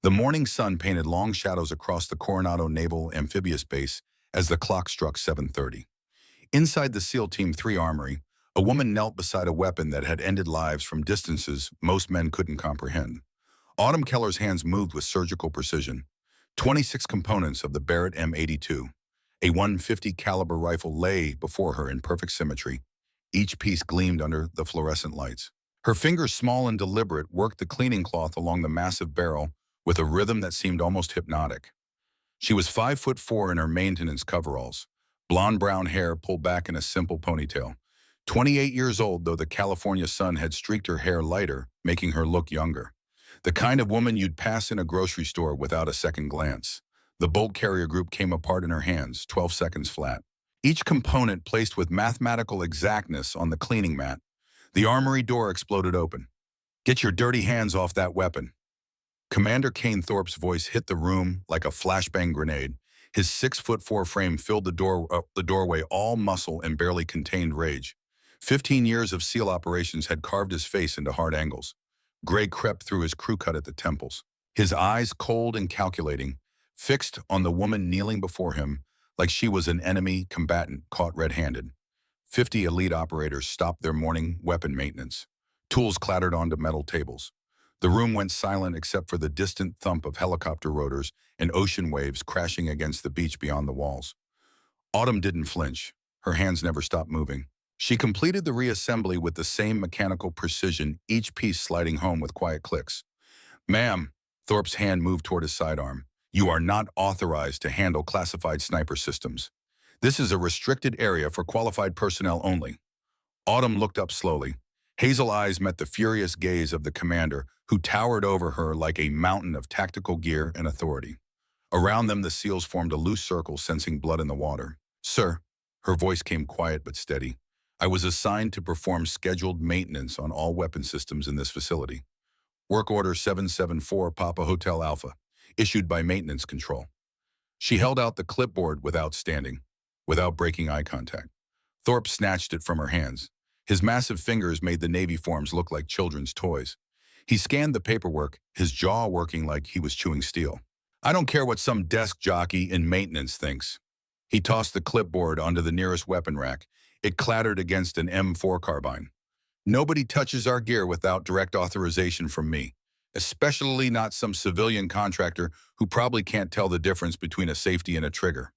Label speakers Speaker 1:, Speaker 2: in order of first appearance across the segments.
Speaker 1: The morning sun painted long shadows across the Coronado Naval Amphibious Base as the clock struck 7:30. Inside the SEAL Team 3 armory, a woman knelt beside a weapon that had ended lives from distances most men couldn't comprehend. Autumn Keller's hands moved with surgical precision. 26 components of the Barrett M82, a 150 caliber rifle, lay before her in perfect symmetry. Each piece gleamed under the fluorescent lights. Her fingers, small and deliberate, worked the cleaning cloth along the massive barrel with a rhythm that seemed almost hypnotic. She was 5'4" in her maintenance coveralls, blonde brown hair pulled back in a simple ponytail. 28 years old, though the California sun had streaked her hair lighter, making her look younger. The kind of woman you'd pass in a grocery store without a second glance. The bolt carrier group came apart in her hands, 12 seconds flat. Each component placed with mathematical exactness on the cleaning mat. The armory door exploded open. "Get your dirty hands off that weapon." Commander Kane Thorpe's voice hit the room like a flashbang grenade. His 6'4" frame filled the doorway, all muscle and barely contained rage. 15 years of SEAL operations had carved his face into hard angles. Gray crept through his crew cut at the temples. His eyes, cold and calculating, fixed on the woman kneeling before him like she was an enemy combatant caught red-handed. 50 elite operators stopped their morning weapon maintenance. Tools clattered onto metal tables. The room went silent except for the distant thump of helicopter rotors and ocean waves crashing against the beach beyond the walls. Autumn didn't flinch. Her hands never stopped moving. She completed the reassembly with the same mechanical precision, each piece sliding home with quiet clicks. "Ma'am," Thorpe's hand moved toward his sidearm, "you are not authorized to handle classified sniper systems. This is a restricted area for qualified personnel only." Autumn looked up slowly. Hazel eyes met the furious gaze of the commander, who towered over her like a mountain of tactical gear and authority. Around them, the SEALs formed a loose circle, sensing blood in the water. "Sir," her voice came quiet but steady, "I was assigned to perform scheduled maintenance on all weapon systems in this facility. Work Order 774 Papa Hotel Alpha, issued by Maintenance Control." She held out the clipboard without standing, without breaking eye contact. Thorpe snatched it from her hands. His massive fingers made the Navy forms look like children's toys. He scanned the paperwork, his jaw working like he was chewing steel. "I don't care what some desk jockey in maintenance thinks." He tossed the clipboard onto the nearest weapon rack. It clattered against an M4 carbine. "Nobody touches our gear without direct authorization from me, especially not some civilian contractor who probably can't tell the difference between a safety and a trigger."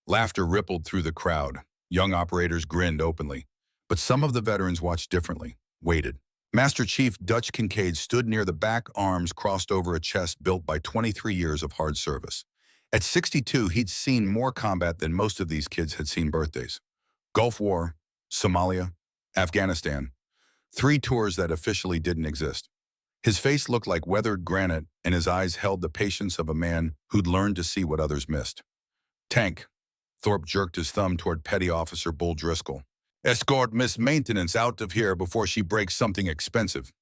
Speaker 1: Laughter rippled through the crowd. Young operators grinned openly. But some of the veterans watched differently, waited. Master Chief Dutch Kincaid stood near the back, arms crossed over a chest built by 23 years of hard service. At 62, he'd seen more combat than most of these kids had seen birthdays. Gulf War, Somalia, Afghanistan. 3 tours that officially didn't exist. His face looked like weathered granite, and his eyes held the patience of a man who'd learned to see what others missed. "Tank." Thorpe jerked his thumb toward Petty Officer Bull Driscoll. "Escort Miss Maintenance out of here before she breaks something expensive."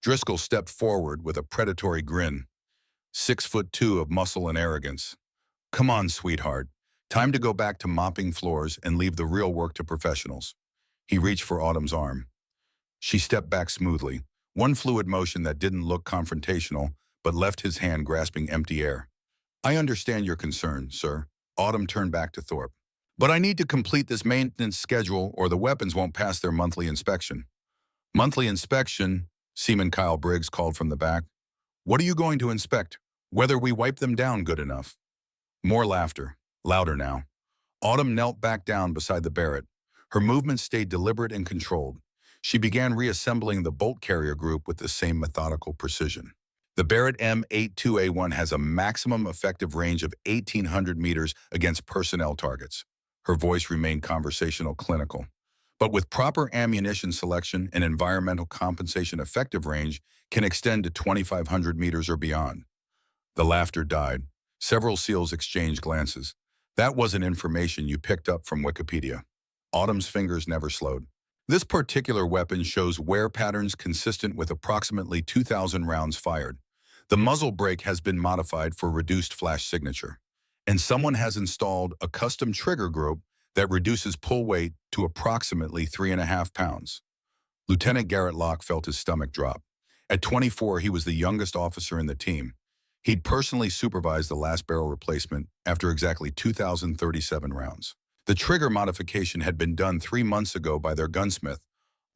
Speaker 1: Driscoll stepped forward with a predatory grin. 6'2" of muscle and arrogance. "Come on, sweetheart. Time to go back to mopping floors and leave the real work to professionals." He reached for Autumn's arm. She stepped back smoothly, one fluid motion that didn't look confrontational, but left his hand grasping empty air. "I understand your concern, sir." Autumn turned back to Thorpe. "But I need to complete this maintenance schedule or the weapons won't pass their monthly inspection." "Monthly inspection?" Seaman Kyle Briggs called from the back. "What are you going to inspect? Whether we wipe them down good enough." More laughter, louder now. Autumn knelt back down beside the Barrett. Her movements stayed deliberate and controlled. She began reassembling the bolt carrier group with the same methodical precision. The Barrett M82A1 has a maximum effective range of 1,800 meters against personnel targets. Her voice remained conversational, clinical. But with proper ammunition selection and environmental compensation, effective range can extend to 2,500 meters or beyond. The laughter died. Several SEALs exchanged glances. "That wasn't information you picked up from Wikipedia." Autumn's fingers never slowed. "This particular weapon shows wear patterns consistent with approximately 2,000 rounds fired. The muzzle brake has been modified for reduced flash signature, and someone has installed a custom trigger group that reduces pull weight to approximately 3.5 pounds. Lieutenant Garrett Locke felt his stomach drop. At 24, he was the youngest officer in the team. He'd personally supervised the last barrel replacement after exactly 2,037 rounds. The trigger modification had been done 3 months ago by their gunsmith,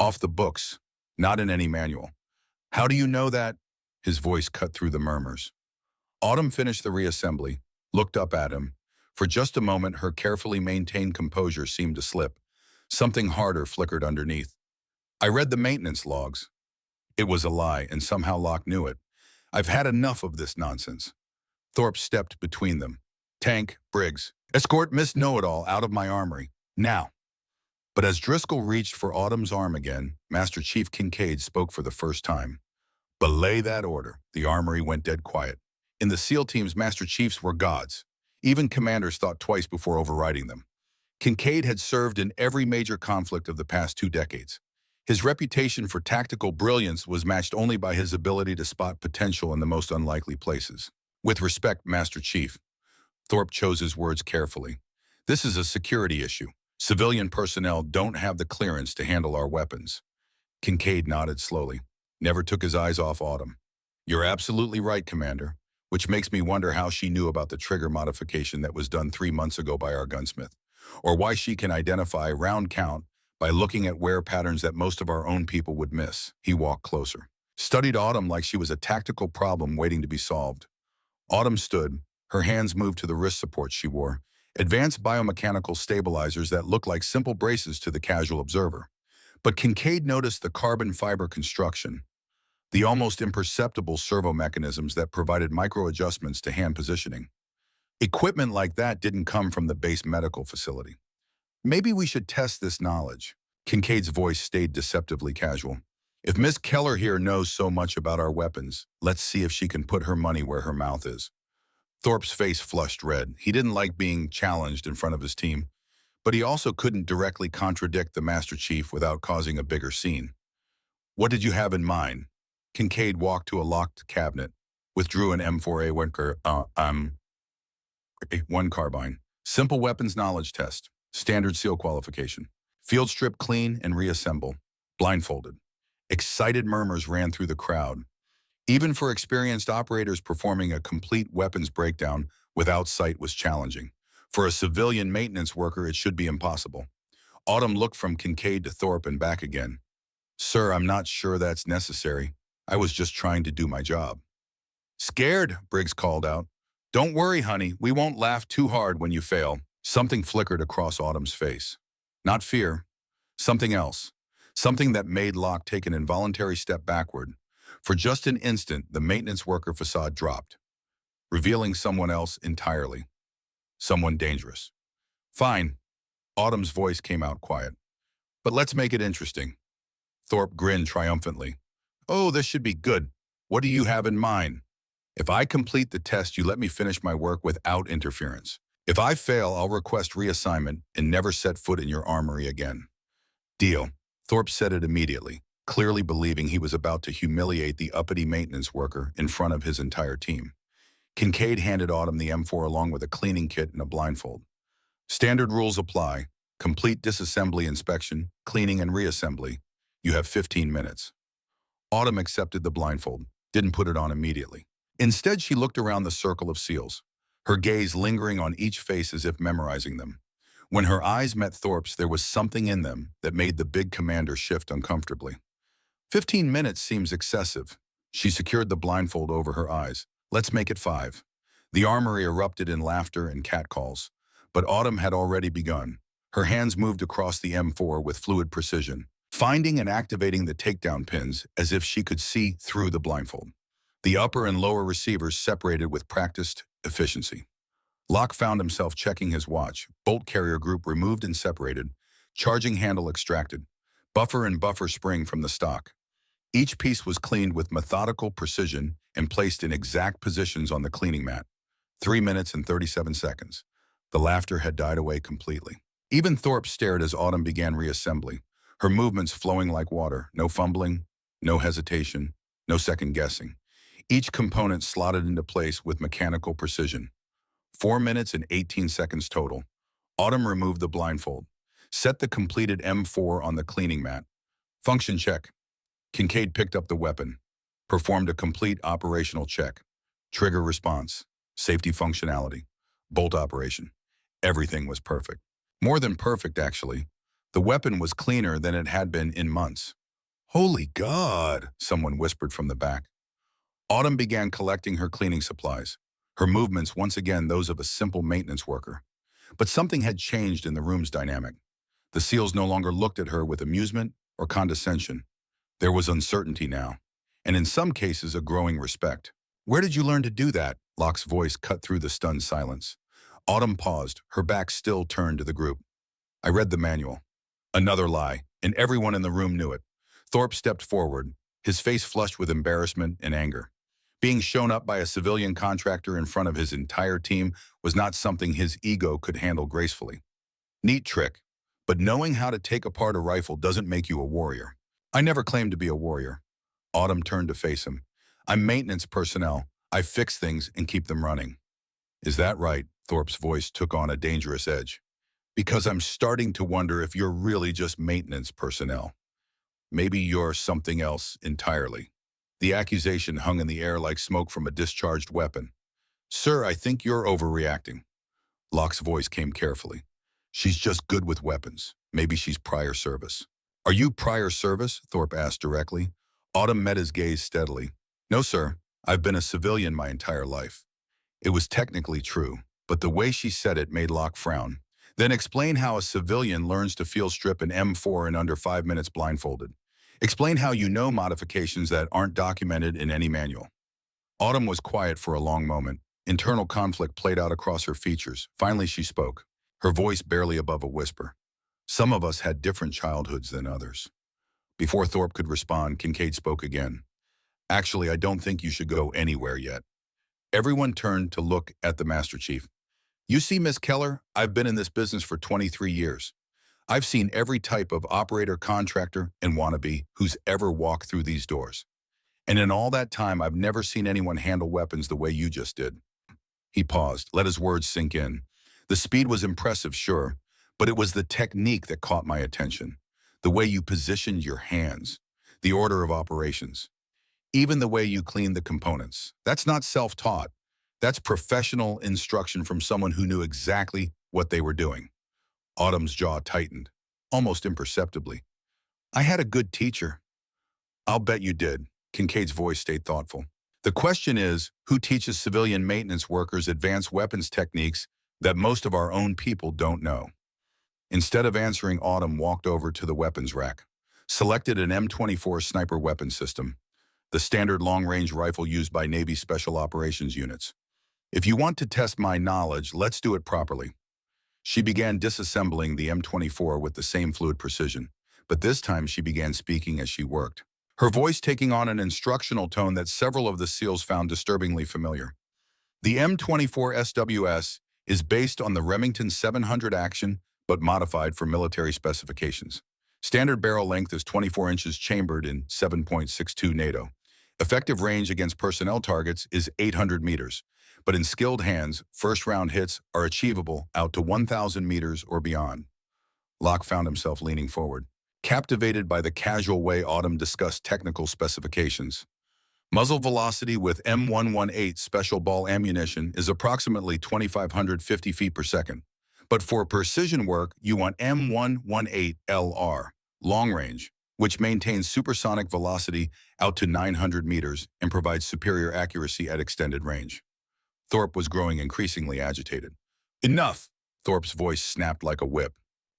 Speaker 1: off the books, not in any manual. How do you know that? His voice cut through the murmurs. Autumn finished the reassembly, looked up at him. For just a moment, her carefully maintained composure seemed to slip. Something harder flickered underneath. I read the maintenance logs. It was a lie, and somehow Locke knew it. I've had enough of this nonsense. Thorpe stepped between them. Tank, Briggs, escort Miss Know-It-All out of my armory. Now. But as Driscoll reached for Autumn's arm again, Master Chief Kincaid spoke for the first time. Belay that order. The armory went dead quiet. In the SEAL teams, Master Chiefs were gods. Even commanders thought twice before overriding them. Kincaid had served in every major conflict of the past 2 decades. His reputation for tactical brilliance was matched only by his ability to spot potential in the most unlikely places. With respect, Master Chief, Thorpe chose his words carefully. This is a security issue. Civilian personnel don't have the clearance to handle our weapons. Kincaid nodded slowly, never took his eyes off Autumn. You're absolutely right, Commander, which makes me wonder how she knew about the trigger modification that was done 3 months ago by our gunsmith, or why she can identify round count by looking at wear patterns that most of our own people would miss. He walked closer, studied Autumn like she was a tactical problem waiting to be solved. Autumn stood, her hands moved to the wrist supports she wore, advanced biomechanical stabilizers that looked like simple braces to the casual observer. But Kincaid noticed the carbon fiber construction, the almost imperceptible servo mechanisms that provided micro-adjustments to hand positioning. Equipment like that didn't come from the base medical facility. Maybe we should test this knowledge. Kincaid's voice stayed deceptively casual. If Miss Keller here knows so much about our weapons, let's see if she can put her money where her mouth is. Thorpe's face flushed red. He didn't like being challenged in front of his team, but he also couldn't directly contradict the Master Chief without causing a bigger scene. What did you have in mind? Kincaid walked to a locked cabinet, withdrew an M4A1 one carbine. Simple weapons knowledge test. Standard SEAL qualification. Field strip clean and reassemble. Blindfolded. Excited murmurs ran through the crowd. Even for experienced operators, performing a complete weapons breakdown without sight was challenging. For a civilian maintenance worker, it should be impossible. Autumn looked from Kincaid to Thorpe and back again. Sir, I'm not sure that's necessary. I was just trying to do my job. Scared? Briggs called out. Don't worry, honey. We won't laugh too hard when you fail. Something flickered across Autumn's face. Not fear. Something else. Something that made Locke take an involuntary step backward. For just an instant, the maintenance worker facade dropped, revealing someone else entirely. Someone dangerous. Fine. Autumn's voice came out quiet. But let's make it interesting. Thorpe grinned triumphantly. Oh, this should be good. What do you have in mind? If I complete the test, you let me finish my work without interference. If I fail, I'll request reassignment and never set foot in your armory again. Deal. Thorpe said it immediately, clearly believing he was about to humiliate the uppity maintenance worker in front of his entire team. Kincaid handed Autumn the M4 along with a cleaning kit and a blindfold. Standard rules apply. Complete disassembly inspection, cleaning and reassembly. You have 15 minutes. Autumn accepted the blindfold, didn't put it on immediately. Instead, she looked around the circle of SEALs, her gaze lingering on each face as if memorizing them. When her eyes met Thorpe's, there was something in them that made the big commander shift uncomfortably. 15 minutes seems excessive. She secured the blindfold over her eyes. Let's make it 5. The armory erupted in laughter and catcalls, but Autumn had already begun. Her hands moved across the M4 with fluid precision, finding and activating the takedown pins as if she could see through the blindfold. The upper and lower receivers separated with practiced efficiency. Locke found himself checking his watch. Bolt carrier group removed and separated. Charging handle extracted. Buffer and buffer spring from the stock. Each piece was cleaned with methodical precision and placed in exact positions on the cleaning mat. 3 minutes and 37 seconds. The laughter had died away completely. Even Thorpe stared as Autumn began reassembly, her movements flowing like water. No fumbling, no hesitation, no second guessing. Each component slotted into place with mechanical precision. 4 minutes and 18 seconds total. Autumn removed the blindfold, set the completed M4 on the cleaning mat. Function check. Kincaid picked up the weapon, performed a complete operational check. Trigger response, safety functionality, bolt operation. Everything was perfect. More than perfect, actually. The weapon was cleaner than it had been in months. Holy God, someone whispered from the back. Autumn began collecting her cleaning supplies, her movements once again those of a simple maintenance worker. But something had changed in the room's dynamic. The SEALs no longer looked at her with amusement or condescension. There was uncertainty now, and in some cases a growing respect. Where did you learn to do that? Locke's voice cut through the stunned silence. Autumn paused, her back still turned to the group. I read the manual. Another lie, and everyone in the room knew it. Thorpe stepped forward, his face flushed with embarrassment and anger. Being shown up by a civilian contractor in front of his entire team was not something his ego could handle gracefully. Neat trick, but knowing how to take apart a rifle doesn't make you a warrior. I never claimed to be a warrior. Autumn turned to face him. I'm maintenance personnel. I fix things and keep them running. Is that right? Thorpe's voice took on a dangerous edge. Because I'm starting to wonder if you're really just maintenance personnel. Maybe you're something else entirely. The accusation hung in the air like smoke from a discharged weapon. Sir, I think you're overreacting. Locke's voice came carefully. She's just good with weapons. Maybe she's prior service. Are you prior service? Thorpe asked directly. Autumn met his gaze steadily. No, sir. I've been a civilian my entire life. It was technically true, but the way she said it made Locke frown. Then explain how a civilian learns to field strip an M4 in under 5 minutes blindfolded. Explain how you know modifications that aren't documented in any manual. Autumn was quiet for a long moment. Internal conflict played out across her features. Finally, she spoke, her voice barely above a whisper. Some of us had different childhoods than others. Before Thorpe could respond, Kincaid spoke again. Actually, I don't think you should go anywhere yet. Everyone turned to look at the Master Chief. You see, Miss Keller, I've been in this business for 23 years. I've seen every type of operator, contractor, and wannabe who's ever walked through these doors. And in all that time, I've never seen anyone handle weapons the way you just did. He paused, let his words sink in. The speed was impressive, sure, but it was the technique that caught my attention. The way you positioned your hands, the order of operations, even the way you cleaned the components. That's not self-taught. That's professional instruction from someone who knew exactly what they were doing. Autumn's jaw tightened, almost imperceptibly. I had a good teacher. I'll bet you did. Kincaid's voice stayed thoughtful. The question is, who teaches civilian maintenance workers advanced weapons techniques that most of our own people don't know? Instead of answering, Autumn walked over to the weapons rack, selected an M24 sniper weapon system, the standard long-range rifle used by Navy Special Operations units. If you want to test my knowledge, let's do it properly. She began disassembling the M24 with the same fluid precision, but this time she began speaking as she worked, her voice taking on an instructional tone that several of the SEALs found disturbingly familiar. The M24 SWS is based on the Remington 700 Action, but modified for military specifications. Standard barrel length is 24 inches chambered in 7.62 NATO. Effective range against personnel targets is 800 meters. But in skilled hands, first-round hits are achievable out to 1,000 meters or beyond. Locke found himself leaning forward, captivated by the casual way Autumn discussed technical specifications. Muzzle velocity with M118 special ball ammunition is approximately 2,550 feet per second. But for precision work, you want M118LR, long range, which maintains supersonic velocity out to 900 meters and provides superior accuracy at extended range. Thorpe was growing increasingly agitated. Enough! Thorpe's voice snapped like a whip.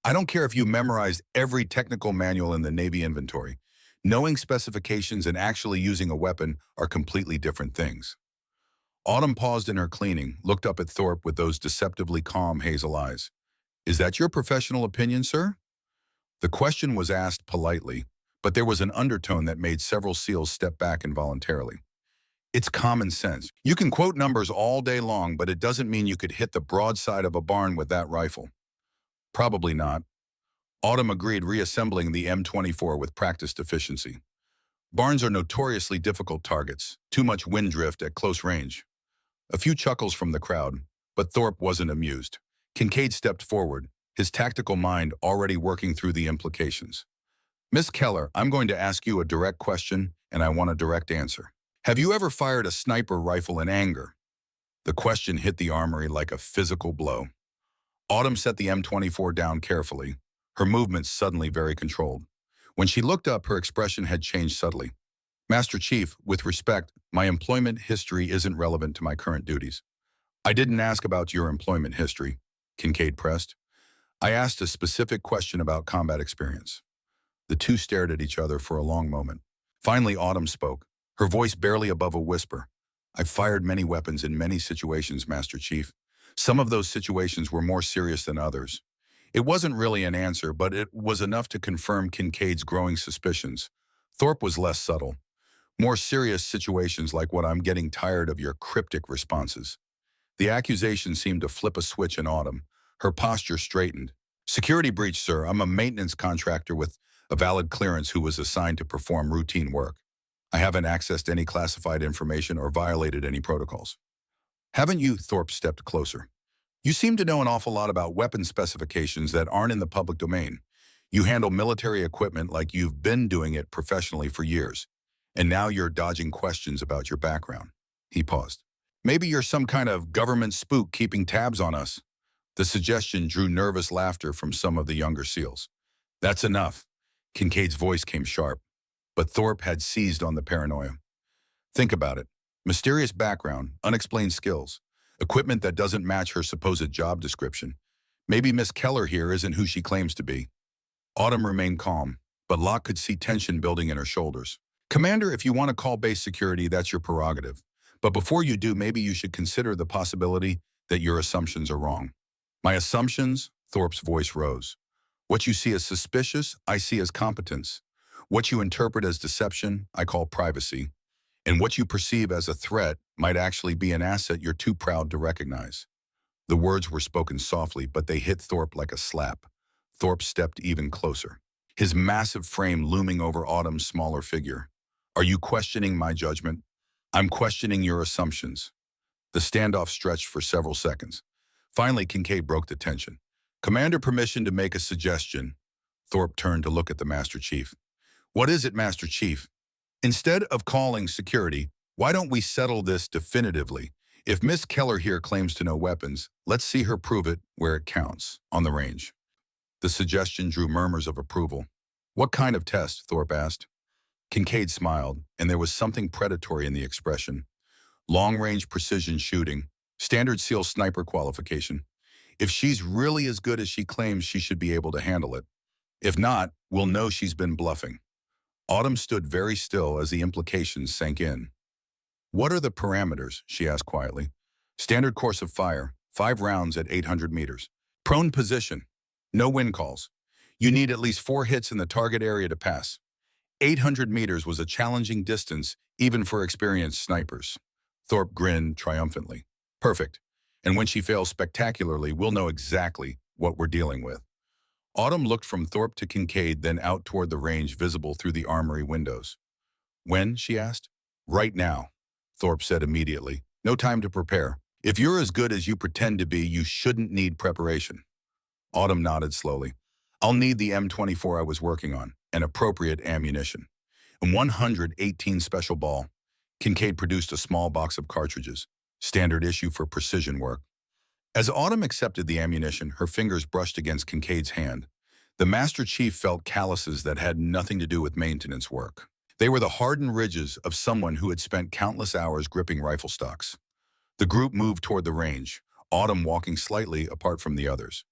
Speaker 1: I don't care if you memorized every technical manual in the Navy inventory. Knowing specifications and actually using a weapon are completely different things. Autumn paused in her cleaning, looked up at Thorpe with those deceptively calm hazel eyes. Is that your professional opinion, sir? The question was asked politely, but there was an undertone that made several SEALs step back involuntarily. It's common sense. You can quote numbers all day long, but it doesn't mean you could hit the broadside of a barn with that rifle. Probably not. Autumn agreed, reassembling the M24 with practiced efficiency. Barns are notoriously difficult targets, too much wind drift at close range. A few chuckles from the crowd, but Thorpe wasn't amused. Kincaid stepped forward, his tactical mind already working through the implications. Miss Keller, I'm going to ask you a direct question, and I want a direct answer. Have you ever fired a sniper rifle in anger? The question hit the armory like a physical blow. Autumn set the M24 down carefully, her movements suddenly very controlled. When she looked up, her expression had changed subtly. Master Chief, with respect, my employment history isn't relevant to my current duties. I didn't ask about your employment history, Kincaid pressed. I asked a specific question about combat experience. The two stared at each other for a long moment. Finally, Autumn spoke, her voice barely above a whisper. I've fired many weapons in many situations, Master Chief. Some of those situations were more serious than others. It wasn't really an answer, but it was enough to confirm Kincaid's growing suspicions. Thorpe was less subtle. More serious situations like what I'm getting tired of your cryptic responses. The accusation seemed to flip a switch in Autumn. Her posture straightened. Security breach, sir. I'm a maintenance contractor with a valid clearance who was assigned to perform routine work. I haven't accessed any classified information or violated any protocols. Haven't you? Thorpe stepped closer. You seem to know an awful lot about weapon specifications that aren't in the public domain. You handle military equipment like you've been doing it professionally for years. And now you're dodging questions about your background. He paused. Maybe you're some kind of government spook keeping tabs on us. The suggestion drew nervous laughter from some of the younger SEALs. That's enough. Kincaid's voice came sharp. But Thorpe had seized on the paranoia. Think about it. Mysterious background, unexplained skills, equipment that doesn't match her supposed job description. Maybe Miss Keller here isn't who she claims to be. Autumn remained calm, but Locke could see tension building in her shoulders. Commander, if you want to call base security, that's your prerogative. But before you do, maybe you should consider the possibility that your assumptions are wrong. My assumptions? Thorpe's voice rose. What you see as suspicious, I see as competence. What you interpret as deception, I call privacy. And what you perceive as a threat might actually be an asset you're too proud to recognize. The words were spoken softly, but they hit Thorpe like a slap. Thorpe stepped even closer, his massive frame looming over Autumn's smaller figure. Are you questioning my judgment? I'm questioning your assumptions. The standoff stretched for several seconds. Finally, Kincaid broke the tension. Commander, permission to make a suggestion. Thorpe turned to look at the Master Chief. What is it, Master Chief? Instead of calling security, why don't we settle this definitively? If Miss Keller here claims to know weapons, let's see her prove it where it counts, on the range. The suggestion drew murmurs of approval. What kind of test? Thorpe asked. Kincaid smiled, and there was something predatory in the expression. Long-range precision shooting, standard SEAL sniper qualification. If she's really as good as she claims, she should be able to handle it. If not, we'll know she's been bluffing. Autumn stood very still as the implications sank in. What are the parameters? She asked quietly. Standard course of fire, 5 rounds at 800 meters. Prone position, no wind calls. You need at least 4 hits in the target area to pass. 800 meters was a challenging distance, even for experienced snipers. Thorpe grinned triumphantly. Perfect. And when she fails spectacularly, we'll know exactly what we're dealing with. Autumn looked from Thorpe to Kincaid, then out toward the range visible through the armory windows. When? She asked. Right now, Thorpe said immediately. No time to prepare. If you're as good as you pretend to be, you shouldn't need preparation. Autumn nodded slowly. I'll need the M24 I was working on, and appropriate ammunition. And 118 special ball. Kincaid produced a small box of cartridges, standard issue for precision work. As Autumn accepted the ammunition, her fingers brushed against Kincaid's hand. The Master Chief felt calluses that had nothing to do with maintenance work. They were the hardened ridges of someone who had spent countless hours gripping rifle stocks. The group moved toward the range, Autumn walking slightly apart from the others.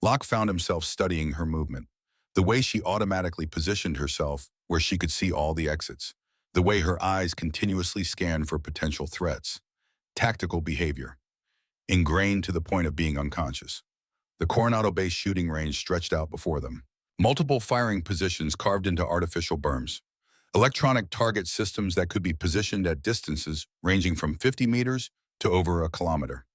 Speaker 1: Locke found himself studying her movement, the way she automatically positioned herself where she could see all the exits, the way her eyes continuously scanned for potential threats. Tactical behavior, ingrained to the point of being unconscious. The Coronado-based shooting range stretched out before them. Multiple firing positions carved into artificial berms. Electronic target systems that could be positioned at distances ranging from 50 meters to over a kilometer.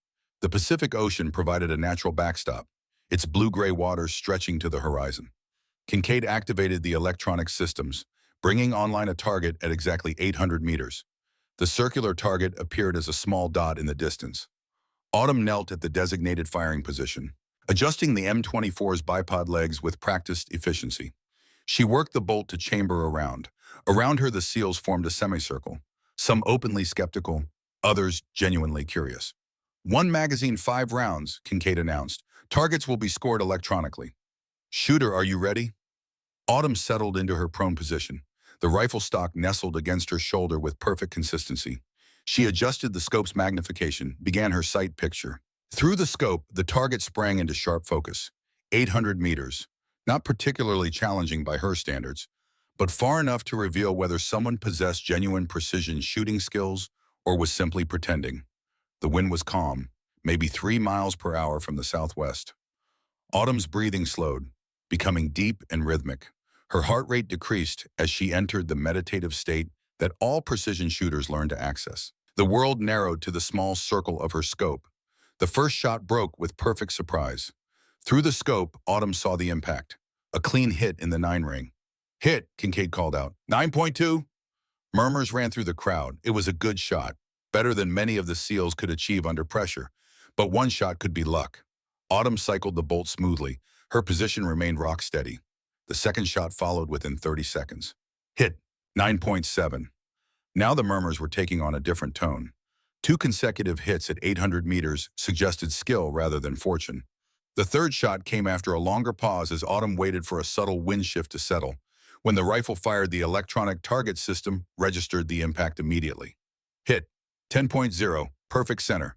Speaker 1: The Pacific Ocean provided a natural backstop, its blue-gray waters stretching to the horizon. Kincaid activated the electronic systems, bringing online a target at exactly 800 meters. The circular target appeared as a small dot in the distance. Autumn knelt at the designated firing position, adjusting the M24's bipod legs with practiced efficiency. She worked the bolt to chamber around. Around her, the SEALs formed a semicircle, some openly skeptical, others genuinely curious. One magazine, 5 rounds, Kincaid announced. Targets will be scored electronically. Shooter, are you ready? Autumn settled into her prone position. The rifle stock nestled against her shoulder with perfect consistency. She adjusted the scope's magnification, began her sight picture. Through the scope, the target sprang into sharp focus. 800 meters. Not particularly challenging by her standards, but far enough to reveal whether someone possessed genuine precision shooting skills or was simply pretending. The wind was calm, maybe 3 miles per hour from the southwest. Autumn's breathing slowed, becoming deep and rhythmic. Her heart rate decreased as she entered the meditative state that all precision shooters learn to access. The world narrowed to the small circle of her scope. The first shot broke with perfect surprise. Through the scope, Autumn saw the impact. A clean hit in the 9 ring. Hit, Kincaid called out. 9.2? Murmurs ran through the crowd. It was a good shot, better than many of the SEALs could achieve under pressure. But one shot could be luck. Autumn cycled the bolt smoothly. Her position remained rock steady. The second shot followed within 30 seconds. Hit, 9.7. Now the murmurs were taking on a different tone. 2 consecutive hits at 800 meters suggested skill rather than fortune. The third shot came after a longer pause as Autumn waited for a subtle wind shift to settle. When the rifle fired, the electronic target system registered the impact immediately. Hit, 10.0, perfect center.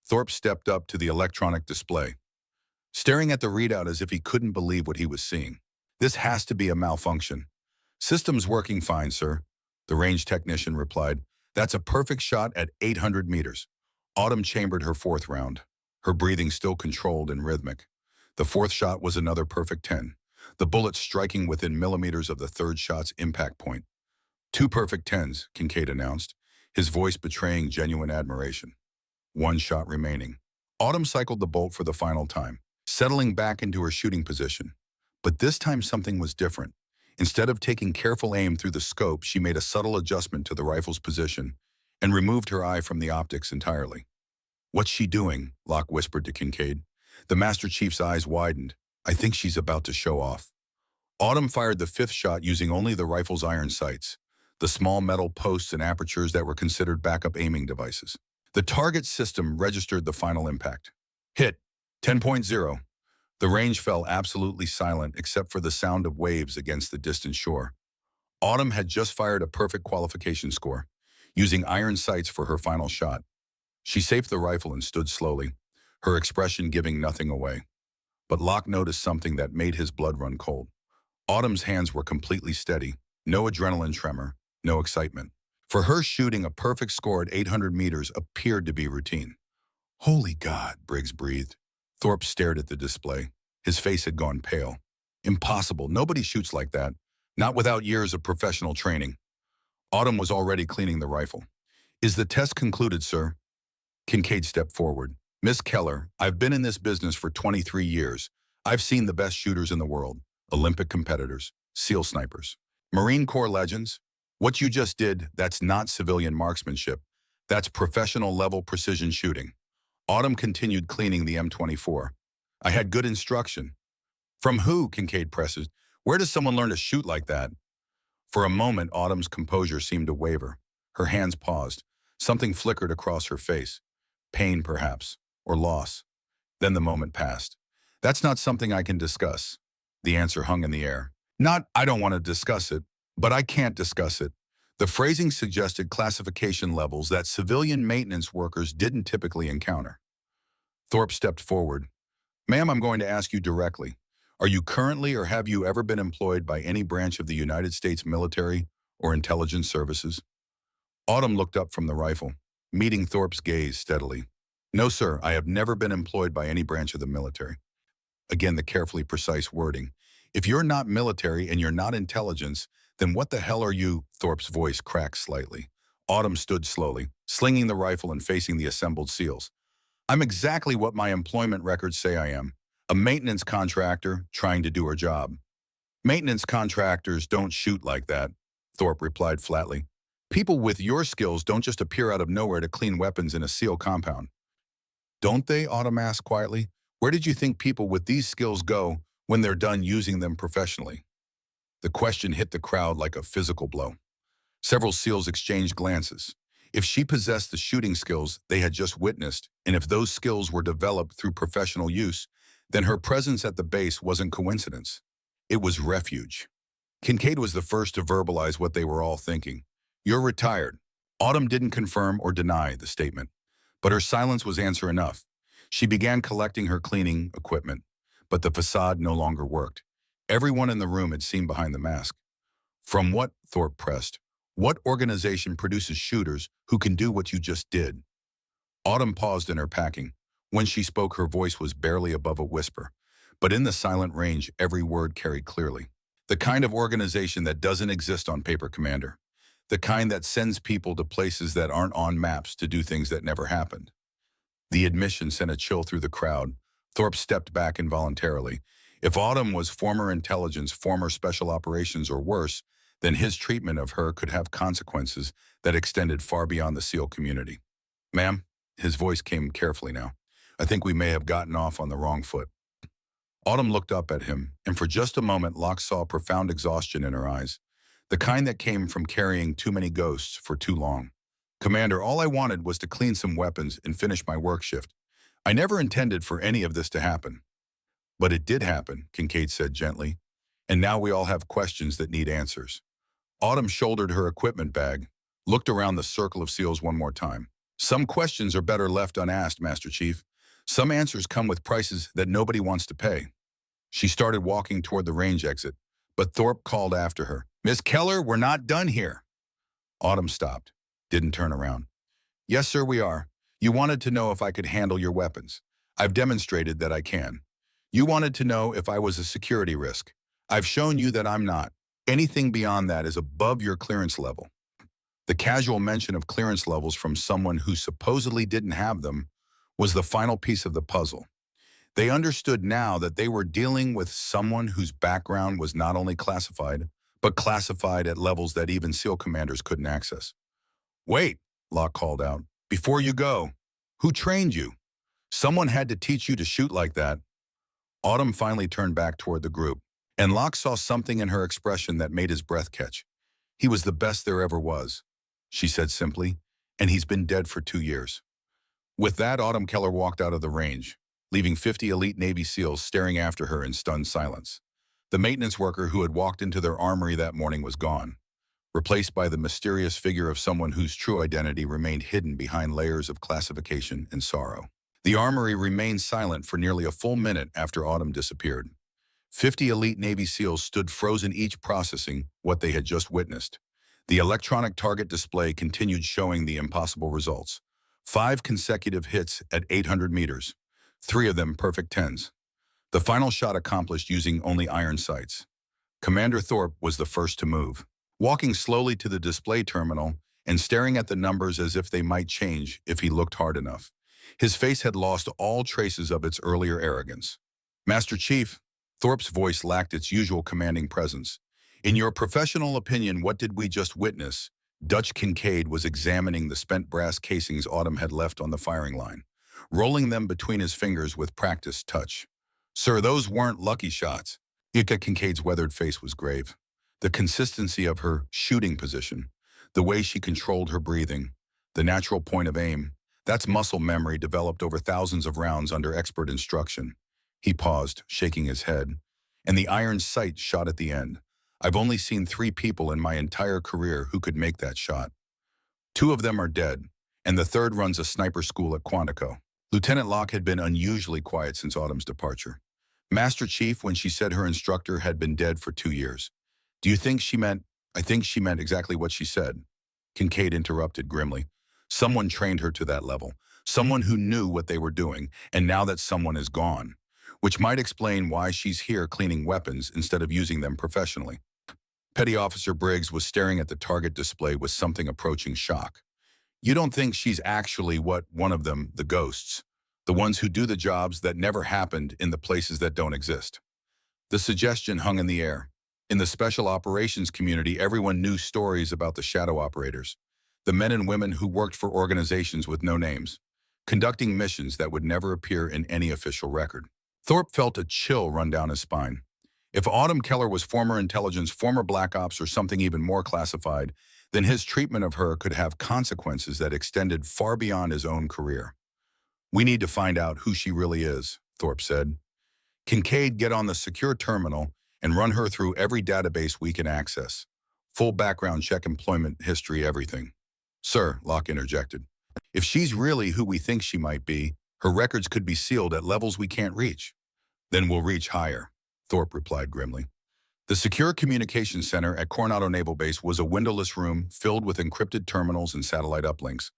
Speaker 1: Thorpe stepped up to the electronic display, staring at the readout as if he couldn't believe what he was seeing. This has to be a malfunction. System's working fine, sir, the range technician replied. That's a perfect shot at 800 meters. Autumn chambered her 4th round, her breathing still controlled and rhythmic. The 4th shot was another perfect 10, the bullet striking within millimeters of the 3rd shot's impact point. 2 perfect 10s, Kincaid announced, his voice betraying genuine admiration. 1 shot remaining. Autumn cycled the bolt for the final time, settling back into her shooting position. But this time something was different. Instead of taking careful aim through the scope, she made a subtle adjustment to the rifle's position and removed her eye from the optics entirely. What's she doing? Locke whispered to Kincaid. The Master Chief's eyes widened. I think she's about to show off. Autumn fired the 5th shot using only the rifle's iron sights, the small metal posts and apertures that were considered backup aiming devices. The target system registered the final impact. Hit, 10.0. The range fell absolutely silent except for the sound of waves against the distant shore. Autumn had just fired a perfect qualification score, using iron sights for her final shot. She safed the rifle and stood slowly, her expression giving nothing away. But Locke noticed something that made his blood run cold. Autumn's hands were completely steady, no adrenaline tremor, no excitement. For her, shooting a perfect score at 800 meters appeared to be routine. Holy God, Briggs breathed. Thorpe stared at the display. His face had gone pale. Impossible. Nobody shoots like that. Not without years of professional training. Autumn was already cleaning the rifle. Is the test concluded, sir? Kincaid stepped forward. Miss Keller, I've been in this business for 23 years. I've seen the best shooters in the world. Olympic competitors, SEAL snipers, Marine Corps legends. What you just did, that's not civilian marksmanship. That's professional level precision shooting. Autumn continued cleaning the M24. I had good instruction. From who? Kincaid presses. Where does someone learn to shoot like that? For a moment, Autumn's composure seemed to waver. Her hands paused. Something flickered across her face. Pain, perhaps, or loss. Then the moment passed. That's not something I can discuss. The answer hung in the air. Not, I don't want to discuss it, but I can't discuss it. The phrasing suggested classification levels that civilian maintenance workers didn't typically encounter. Thorpe stepped forward. Ma'am, I'm going to ask you directly. Are you currently or have you ever been employed by any branch of the United States military or intelligence services? Autumn looked up from the rifle, meeting Thorpe's gaze steadily. No, sir, I have never been employed by any branch of the military. Again, the carefully precise wording. If you're not military and you're not intelligence, then what the hell are you? Thorpe's voice cracked slightly. Autumn stood slowly, slinging the rifle and facing the assembled SEALs. I'm exactly what my employment records say I am. A maintenance contractor trying to do her job. Maintenance contractors don't shoot like that, Thorpe replied flatly. People with your skills don't just appear out of nowhere to clean weapons in a SEAL compound. Don't they? Autumn asked quietly. Where did you think people with these skills go when they're done using them professionally? The question hit the crowd like a physical blow. Several SEALs exchanged glances. If she possessed the shooting skills they had just witnessed, and if those skills were developed through professional use, then her presence at the base wasn't coincidence. It was refuge. Kincaid was the first to verbalize what they were all thinking. "You're retired." Autumn didn't confirm or deny the statement, but her silence was answer enough. She began collecting her cleaning equipment, but the facade no longer worked. Everyone in the room had seen behind the mask. "From what," Thorpe pressed, "what organization produces shooters who can do what you just did?" Autumn paused in her packing. When she spoke, her voice was barely above a whisper, but in the silent range, every word carried clearly. "The kind of organization that doesn't exist on paper, Commander. The kind that sends people to places that aren't on maps to do things that never happened." The admission sent a chill through the crowd. Thorpe stepped back involuntarily. If Autumn was former intelligence, former special operations, or worse, then his treatment of her could have consequences that extended far beyond the SEAL community. "Ma'am," his voice came carefully now, "I think we may have gotten off on the wrong foot." Autumn looked up at him, and for just a moment Locke saw profound exhaustion in her eyes, the kind that came from carrying too many ghosts for too long. "Commander, all I wanted was to clean some weapons and finish my work shift. I never intended for any of this to happen." "But it did happen," Kincaid said gently, "and now we all have questions that need answers." Autumn shouldered her equipment bag, looked around the circle of SEALs one more time. "Some questions are better left unasked, Master Chief. Some answers come with prices that nobody wants to pay." She started walking toward the range exit, but Thorpe called after her, "Miss Keller, we're not done here." Autumn stopped, didn't turn around. "Yes, sir, we are. You wanted to know if I could handle your weapons. I've demonstrated that I can. You wanted to know if I was a security risk. I've shown you that I'm not. Anything beyond that is above your clearance level." The casual mention of clearance levels from someone who supposedly didn't have them was the final piece of the puzzle. They understood now that they were dealing with someone whose background was not only classified, but classified at levels that even SEAL commanders couldn't access. "Wait," Locke called out, "before you go. Who trained you? Someone had to teach you to shoot like that." Autumn finally turned back toward the group, and Locke saw something in her expression that made his breath catch. "He was the best there ever was," she said simply, "and he's been dead for 2 years." With that, Autumn Keller walked out of the range, leaving 50 elite Navy SEALs staring after her in stunned silence. The maintenance worker who had walked into their armory that morning was gone, replaced by the mysterious figure of someone whose true identity remained hidden behind layers of classification and sorrow. The armory remained silent for nearly a full minute after Autumn disappeared. 50 elite Navy SEALs stood frozen, each processing what they had just witnessed. The electronic target display continued showing the impossible results. 5 consecutive hits at 800 meters, 3 of them perfect 10s. The final shot accomplished using only iron sights. Commander Thorpe was the first to move, walking slowly to the display terminal and staring at the numbers as if they might change if he looked hard enough. His face had lost all traces of its earlier arrogance. "Master Chief," Thorpe's voice lacked its usual commanding presence. "In your professional opinion, what did we just witness?" Dutch Kincaid was examining the spent brass casings Autumn had left on the firing line, rolling them between his fingers with practiced touch. "Sir, those weren't lucky shots." Ika Kincaid's weathered face was grave. The consistency of her shooting position, the way she controlled her breathing, the natural point of aim, that's muscle memory developed over thousands of rounds under expert instruction. He paused, shaking his head, and the iron sight shot at the end. "I've only seen 3 people in my entire career who could make that shot. 2 of them are dead, and the third runs a sniper school at Quantico." Lieutenant Locke had been unusually quiet since Autumn's departure. "Master Chief, when she said her instructor had been dead for 2 years, do you think she meant—" "I think she meant exactly what she said," Kincaid interrupted grimly. "Someone trained her to that level, someone who knew what they were doing, and now that someone is gone, which might explain why she's here cleaning weapons instead of using them professionally." Petty Officer Briggs was staring at the target display with something approaching shock. "You don't think she's actually one of them, the ghosts, the ones who do the jobs that never happened in the places that don't exist?" The suggestion hung in the air. In the special operations community, everyone knew stories about the shadow operators, the men and women who worked for organizations with no names, conducting missions that would never appear in any official record. Thorpe felt a chill run down his spine. If Autumn Keller was former intelligence, former Black Ops, or something even more classified, then his treatment of her could have consequences that extended far beyond his own career. "We need to find out who she really is," Thorpe said. "Kincaid, get on the secure terminal and run her through every database we can access. Full background check, employment history, everything." "Sir," Locke interjected, "if she's really who we think she might be, her records could be sealed at levels we can't reach." "Then we'll reach higher," Thorpe replied grimly. The secure communications center at Coronado Naval Base was a windowless room filled with encrypted terminals and satellite uplinks.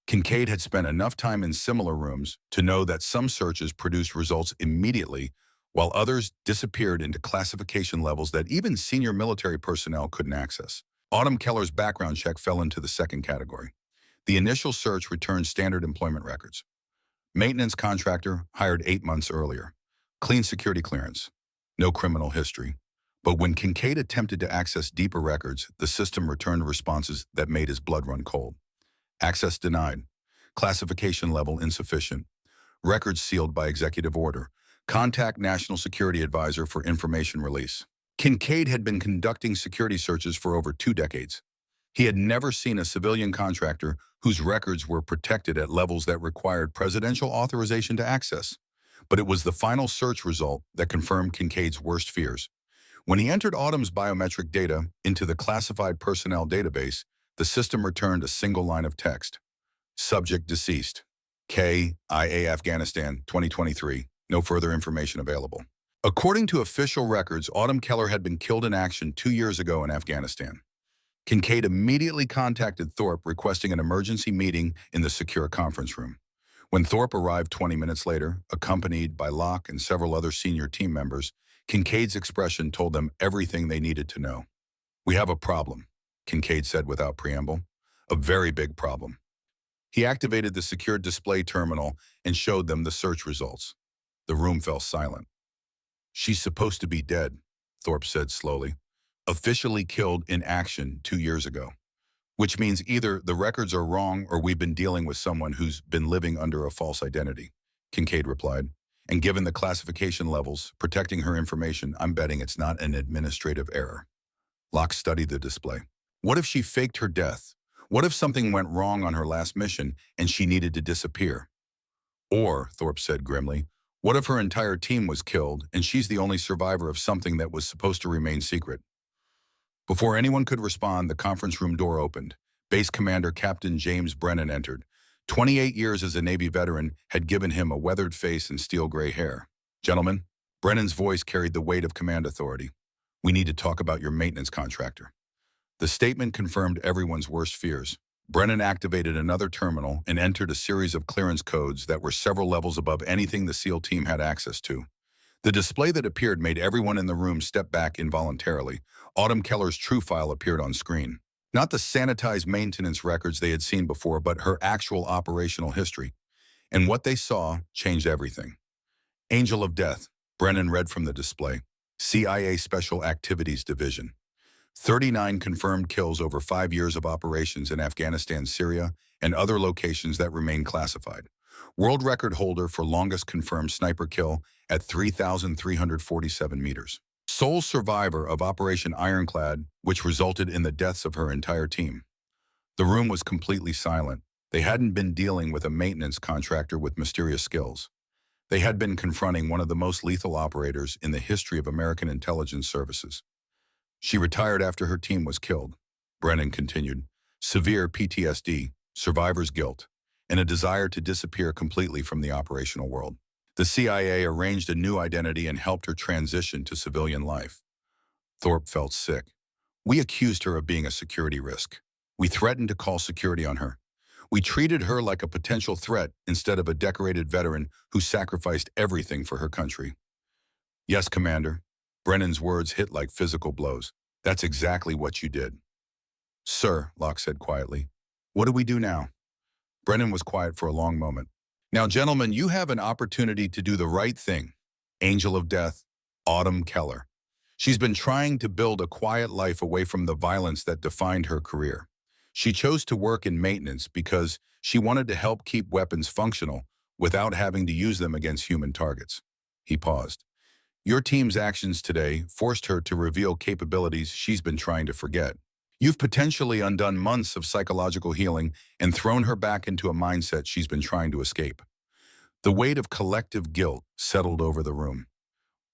Speaker 1: Kincaid had spent enough time in similar rooms to know that some searches produced results immediately, while others disappeared into classification levels that even senior military personnel couldn't access. Autumn Keller's background check fell into the second category. The initial search returned standard employment records. Maintenance contractor, hired 8 months earlier. Clean security clearance. No criminal history. But when Kincaid attempted to access deeper records, the system returned responses that made his blood run cold. Access denied. Classification level insufficient. Records sealed by executive order. Contact National Security Advisor for information release. Kincaid had been conducting security searches for over 2 decades. He had never seen a civilian contractor whose records were protected at levels that required presidential authorization to access. But it was the final search result that confirmed Kincaid's worst fears. When he entered Autumn's biometric data into the classified personnel database, the system returned a single line of text. Subject deceased. KIA Afghanistan, 2023. No further information available. According to official records, Autumn Keller had been killed in action 2 years ago in Afghanistan. Kincaid immediately contacted Thorpe requesting an emergency meeting in the secure conference room. When Thorpe arrived 20 minutes later, accompanied by Locke and several other senior team members, Kincaid's expression told them everything they needed to know. "We have a problem," Kincaid said without preamble. "A very big problem." He activated the secured display terminal and showed them the search results. The room fell silent. "She's supposed to be dead," Thorpe said slowly. "Officially killed in action 2 years ago. Which means either the records are wrong or we've been dealing with someone who's been living under a false identity," Kincaid replied. "And given the classification levels protecting her information, I'm betting it's not an administrative error." Locke studied the display. What if she faked her death? What if something went wrong on her last mission and she needed to disappear? Or, Thorpe said grimly, what if her entire team was killed and she's the only survivor of something that was supposed to remain secret? Before anyone could respond, the conference room door opened. Base Commander Captain James Brennan entered. 28 years as a Navy veteran had given him a weathered face and steel gray hair. "Gentlemen," Brennan's voice carried the weight of command authority. "We need to talk about your maintenance contractor." The statement confirmed everyone's worst fears. Brennan activated another terminal and entered a series of clearance codes that were several levels above anything the SEAL team had access to. The display that appeared made everyone in the room step back involuntarily. Autumn Keller's true file appeared on screen. Not the sanitized maintenance records they had seen before, but her actual operational history. And what they saw changed everything. "Angel of Death," Brennan read from the display. "CIA Special Activities Division. 39 confirmed kills over 5 years of operations in Afghanistan, Syria, and other locations that remain classified. World record holder for longest confirmed sniper kill at 3,347 meters. Sole survivor of Operation Ironclad, which resulted in the deaths of her entire team." The room was completely silent. They hadn't been dealing with a maintenance contractor with mysterious skills. They had been confronting one of the most lethal operators in the history of American intelligence services. "She retired after her team was killed," Brennan continued. "Severe PTSD, survivor's guilt, and a desire to disappear completely from the operational world. The CIA arranged a new identity and helped her transition to civilian life." Thorpe felt sick. "We accused her of being a security risk. We threatened to call security on her. We treated her like a potential threat instead of a decorated veteran who sacrificed everything for her country." "Yes, Commander." Brennan's words hit like physical blows. "That's exactly what you did." "Sir," Locke said quietly, "what do we do now?" Brennan was quiet for a long moment. "Now, gentlemen, you have an opportunity to do the right thing. Angel of Death, Autumn Keller. She's been trying to build a quiet life away from the violence that defined her career. She chose to work in maintenance because she wanted to help keep weapons functional without having to use them against human targets." He paused. "Your team's actions today forced her to reveal capabilities she's been trying to forget. You've potentially undone months of psychological healing and thrown her back into a mindset she's been trying to escape. The weight of collective guilt settled over the room.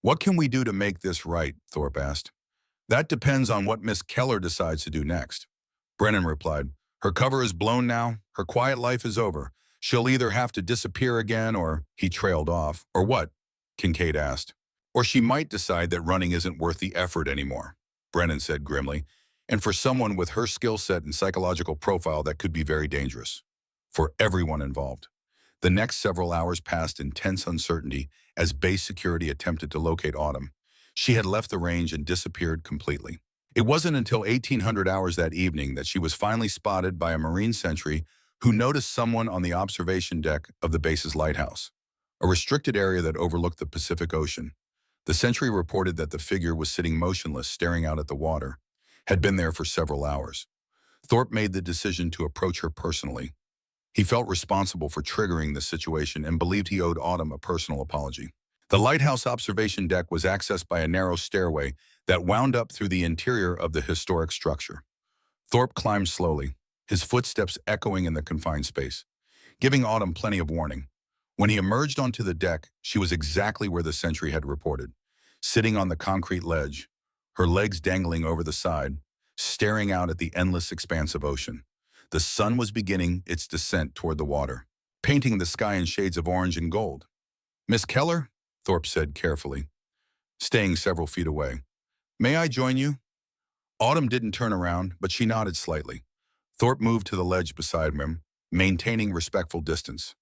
Speaker 1: What can we do to make this right? Thorpe asked. That depends on what Miss Keller decides to do next. Brennan replied. Her cover is blown now. Her quiet life is over. She'll either have to disappear again or, he trailed off. Or what? Kincaid asked. Or she might decide that running isn't worth the effort anymore, Brennan said grimly. And for someone with her skill set and psychological profile, that could be very dangerous. For everyone involved. The next several hours passed in tense uncertainty as base security attempted to locate Autumn. She had left the range and disappeared completely. It wasn't until 1800 hours that evening that she was finally spotted by a Marine sentry who noticed someone on the observation deck of the base's lighthouse, a restricted area that overlooked the Pacific Ocean. The sentry reported that the figure was sitting motionless, staring out at the water, had been there for several hours. Thorpe made the decision to approach her personally. He felt responsible for triggering the situation and believed he owed Autumn a personal apology. The lighthouse observation deck was accessed by a narrow stairway that wound up through the interior of the historic structure. Thorpe climbed slowly, his footsteps echoing in the confined space, giving Autumn plenty of warning. When he emerged onto the deck, she was exactly where the sentry had reported, sitting on the concrete ledge, her legs dangling over the side, staring out at the endless expanse of ocean. The sun was beginning its descent toward the water, painting the sky in shades of orange and gold. Miss Keller? Thorpe said carefully, staying several feet away. May I join you? Autumn didn't turn around, but she nodded slightly. Thorpe moved to the ledge beside him, maintaining respectful distance.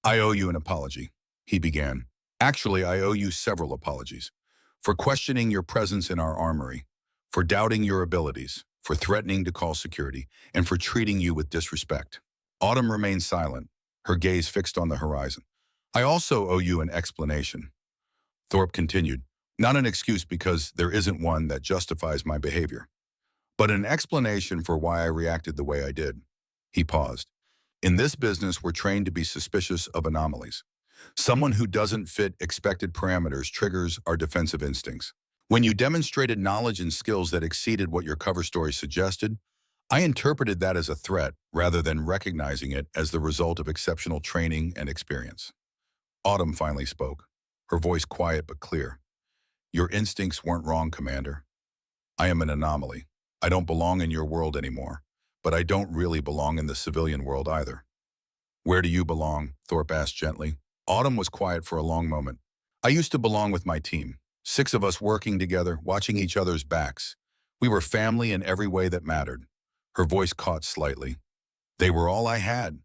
Speaker 1: I owe you an apology, he began. Actually, I owe you several apologies. For questioning your presence in our armory, for doubting your abilities, for threatening to call security, and for treating you with disrespect. Autumn remained silent, her gaze fixed on the horizon. I also owe you an explanation. Thorpe continued, not an excuse because there isn't one that justifies my behavior, but an explanation for why I reacted the way I did. He paused. In this business, we're trained to be suspicious of anomalies. Someone who doesn't fit expected parameters triggers our defensive instincts. When you demonstrated knowledge and skills that exceeded what your cover story suggested, I interpreted that as a threat rather than recognizing it as the result of exceptional training and experience. Autumn finally spoke, her voice quiet but clear. Your instincts weren't wrong, Commander. I am an anomaly. I don't belong in your world anymore, but I don't really belong in the civilian world either. Where do you belong? Thorpe asked gently. Autumn was quiet for a long moment. I used to belong with my team, 6 of us working together, watching each other's backs. We were family in every way that mattered. Her voice caught slightly. They were all I had.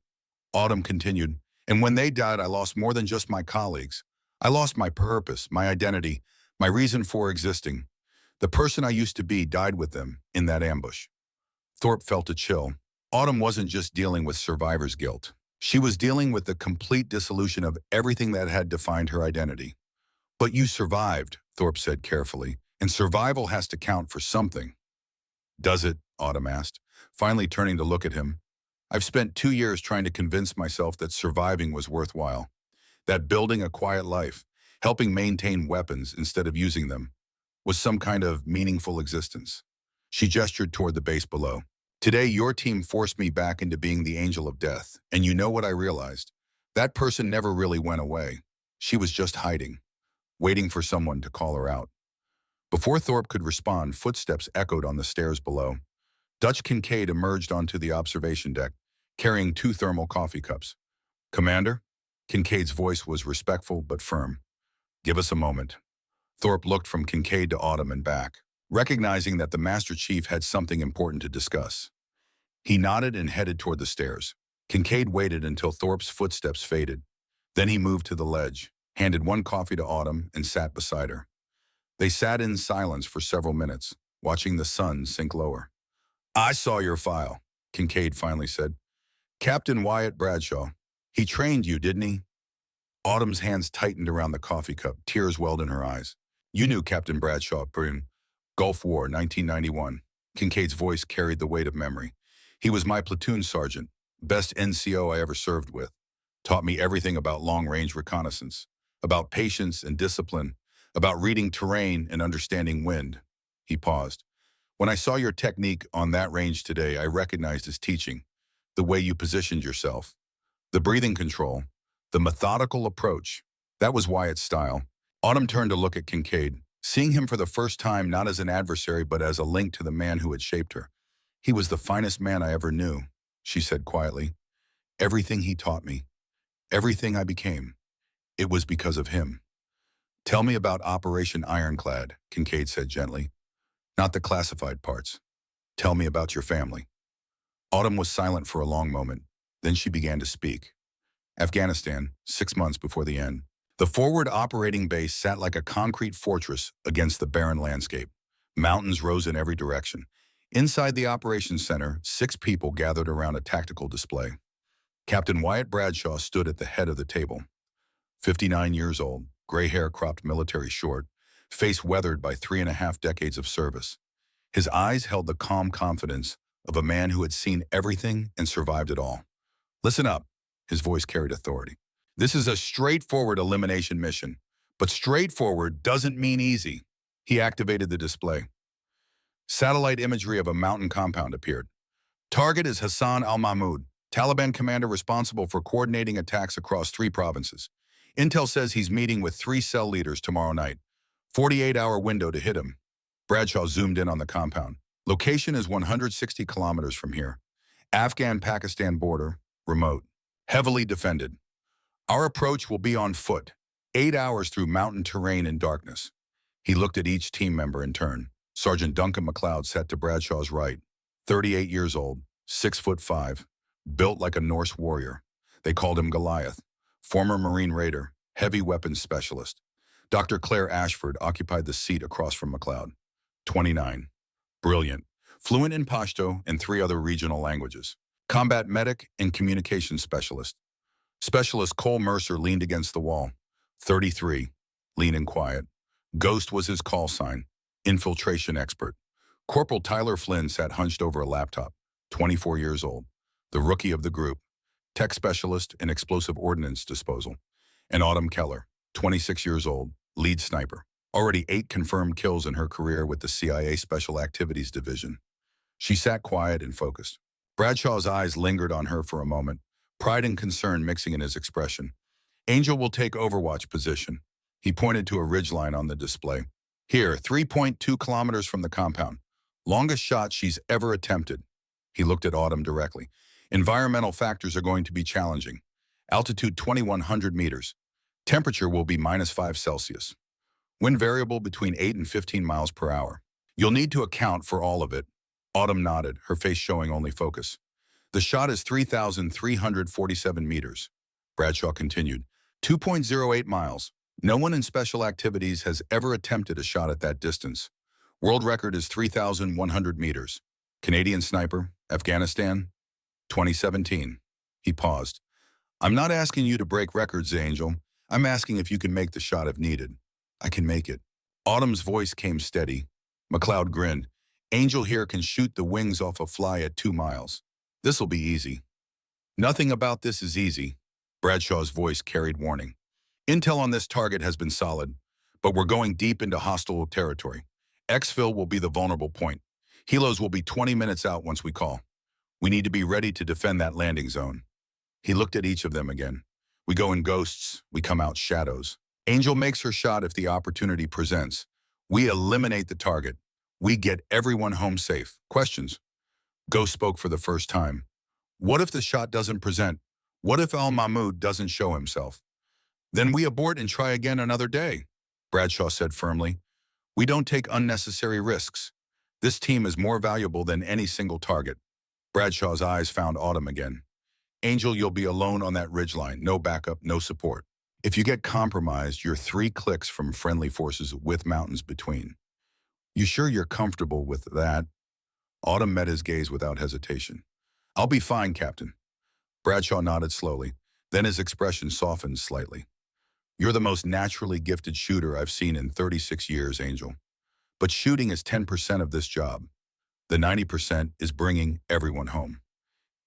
Speaker 1: Autumn continued, and when they died, I lost more than just my colleagues. I lost my purpose, my identity, my reason for existing. The person I used to be died with them in that ambush. Thorpe felt a chill. Autumn wasn't just dealing with survivor's guilt. She was dealing with the complete dissolution of everything that had defined her identity. But you survived, Thorpe said carefully, and survival has to count for something. Does it? Autumn asked, finally turning to look at him. I've spent 2 years trying to convince myself that surviving was worthwhile, that building a quiet life, helping maintain weapons instead of using them, was some kind of meaningful existence. She gestured toward the base below. Today, your team forced me back into being the angel of death, and you know what I realized? That person never really went away. She was just hiding, waiting for someone to call her out. Before Thorpe could respond, footsteps echoed on the stairs below. Dutch Kincaid emerged onto the observation deck, carrying 2 thermal coffee cups. Commander? Kincaid's voice was respectful but firm. Give us a moment. Thorpe looked from Kincaid to Autumn and back, recognizing that the Master Chief had something important to discuss. He nodded and headed toward the stairs. Kincaid waited until Thorpe's footsteps faded. Then he moved to the ledge, handed 1 coffee to Autumn, and sat beside her. They sat in silence for several minutes, watching the sun sink lower. I saw your file, Kincaid finally said. Captain Wyatt Bradshaw. He trained you, didn't he? Autumn's hands tightened around the coffee cup, tears welled in her eyes. You knew Captain Bradshaw, Bryn. Gulf War, 1991. Kincaid's voice carried the weight of memory. He was my platoon sergeant, best NCO I ever served with. Taught me everything about long-range reconnaissance, about patience and discipline, about reading terrain and understanding wind. He paused. When I saw your technique on that range today, I recognized his teaching, the way you positioned yourself, the breathing control, the methodical approach. That was Wyatt's style. Autumn turned to look at Kincaid, seeing him for the first time not as an adversary but as a link to the man who had shaped her. He was the finest man I ever knew, she said quietly. Everything he taught me, everything I became, it was because of him. Tell me about Operation Ironclad, Kincaid said gently. Not the classified parts. Tell me about your family. Autumn was silent for a long moment. Then she began to speak. Afghanistan, 6 months before the end. The forward operating base sat like a concrete fortress against the barren landscape. Mountains rose in every direction. Inside the operations center, 6 people gathered around a tactical display. Captain Wyatt Bradshaw stood at the head of the table. 59 years old, gray hair cropped military short, face weathered by 3.5 decades of service. His eyes held the calm confidence of a man who had seen everything and survived it all. Listen up, his voice carried authority. This is a straightforward elimination mission, but straightforward doesn't mean easy. He activated the display. Satellite imagery of a mountain compound appeared. Target is Hassan al-Mahmoud, Taliban commander responsible for coordinating attacks across 3 provinces. Intel says he's meeting with 3 cell leaders tomorrow night. 48-hour window to hit him. Bradshaw zoomed in on the compound. Location is 160 kilometers from here. Afghan-Pakistan border, remote, heavily defended. Our approach will be on foot, 8 hours through mountain terrain and darkness. He looked at each team member in turn. Sergeant Duncan MacLeod sat to Bradshaw's right, 38 years old, 6'5", built like a Norse warrior. They called him Goliath. Former Marine Raider, heavy weapons specialist. Dr. Claire Ashford occupied the seat across from MacLeod. 29. Brilliant. Fluent in Pashto and 3 other regional languages. Combat medic and communications specialist. Specialist Cole Mercer leaned against the wall. 33. Lean and quiet. Ghost was his call sign. Infiltration expert. Corporal Tyler Flynn sat hunched over a laptop. 24 years old. The rookie of the group. Tech specialist and explosive ordnance disposal. And Autumn Keller, 26 years old, lead sniper. Already 8 confirmed kills in her career with the CIA Special Activities Division. She sat quiet and focused. Bradshaw's eyes lingered on her for a moment, pride and concern mixing in his expression. Angel will take overwatch position. He pointed to a ridgeline on the display. Here, 3.2 kilometers from the compound. Longest shot she's ever attempted. He looked at Autumn directly. Environmental factors are going to be challenging. Altitude 2,100 meters. Temperature will be -5 Celsius. Wind variable between 8 and 15 miles per hour. You'll need to account for all of it. Autumn nodded, her face showing only focus. The shot is 3,347 meters. Bradshaw continued. 2.08 miles. No one in special activities has ever attempted a shot at that distance. World record is 3,100 meters. Canadian sniper, Afghanistan, 2017. He paused. I'm not asking you to break records, Angel. I'm asking if you can make the shot if needed. I can make it. Autumn's voice came steady. MacLeod grinned. Angel here can shoot the wings off a fly at 2 miles. This'll be easy. Nothing about this is easy. Bradshaw's voice carried warning. Intel on this target has been solid, but we're going deep into hostile territory. Exfil will be the vulnerable point. Helos will be 20 minutes out once we call. We need to be ready to defend that landing zone. He looked at each of them again. We go in ghosts, we come out shadows. Angel makes her shot if the opportunity presents. We eliminate the target. We get everyone home safe. Questions? Ghost spoke for the first time. What if the shot doesn't present? What if al-Mahmoud doesn't show himself? Then we abort and try again another day, Bradshaw said firmly. We don't take unnecessary risks. This team is more valuable than any single target. Bradshaw's eyes found Autumn again. Angel, you'll be alone on that ridgeline. No backup, no support. If you get compromised, you're 3 clicks from friendly forces with mountains between. You sure you're comfortable with that? Autumn met his gaze without hesitation. I'll be fine, Captain. Bradshaw nodded slowly. Then his expression softened slightly. You're the most naturally gifted shooter I've seen in 36 years, Angel. But shooting is 10% of this job. The 90% is bringing everyone home.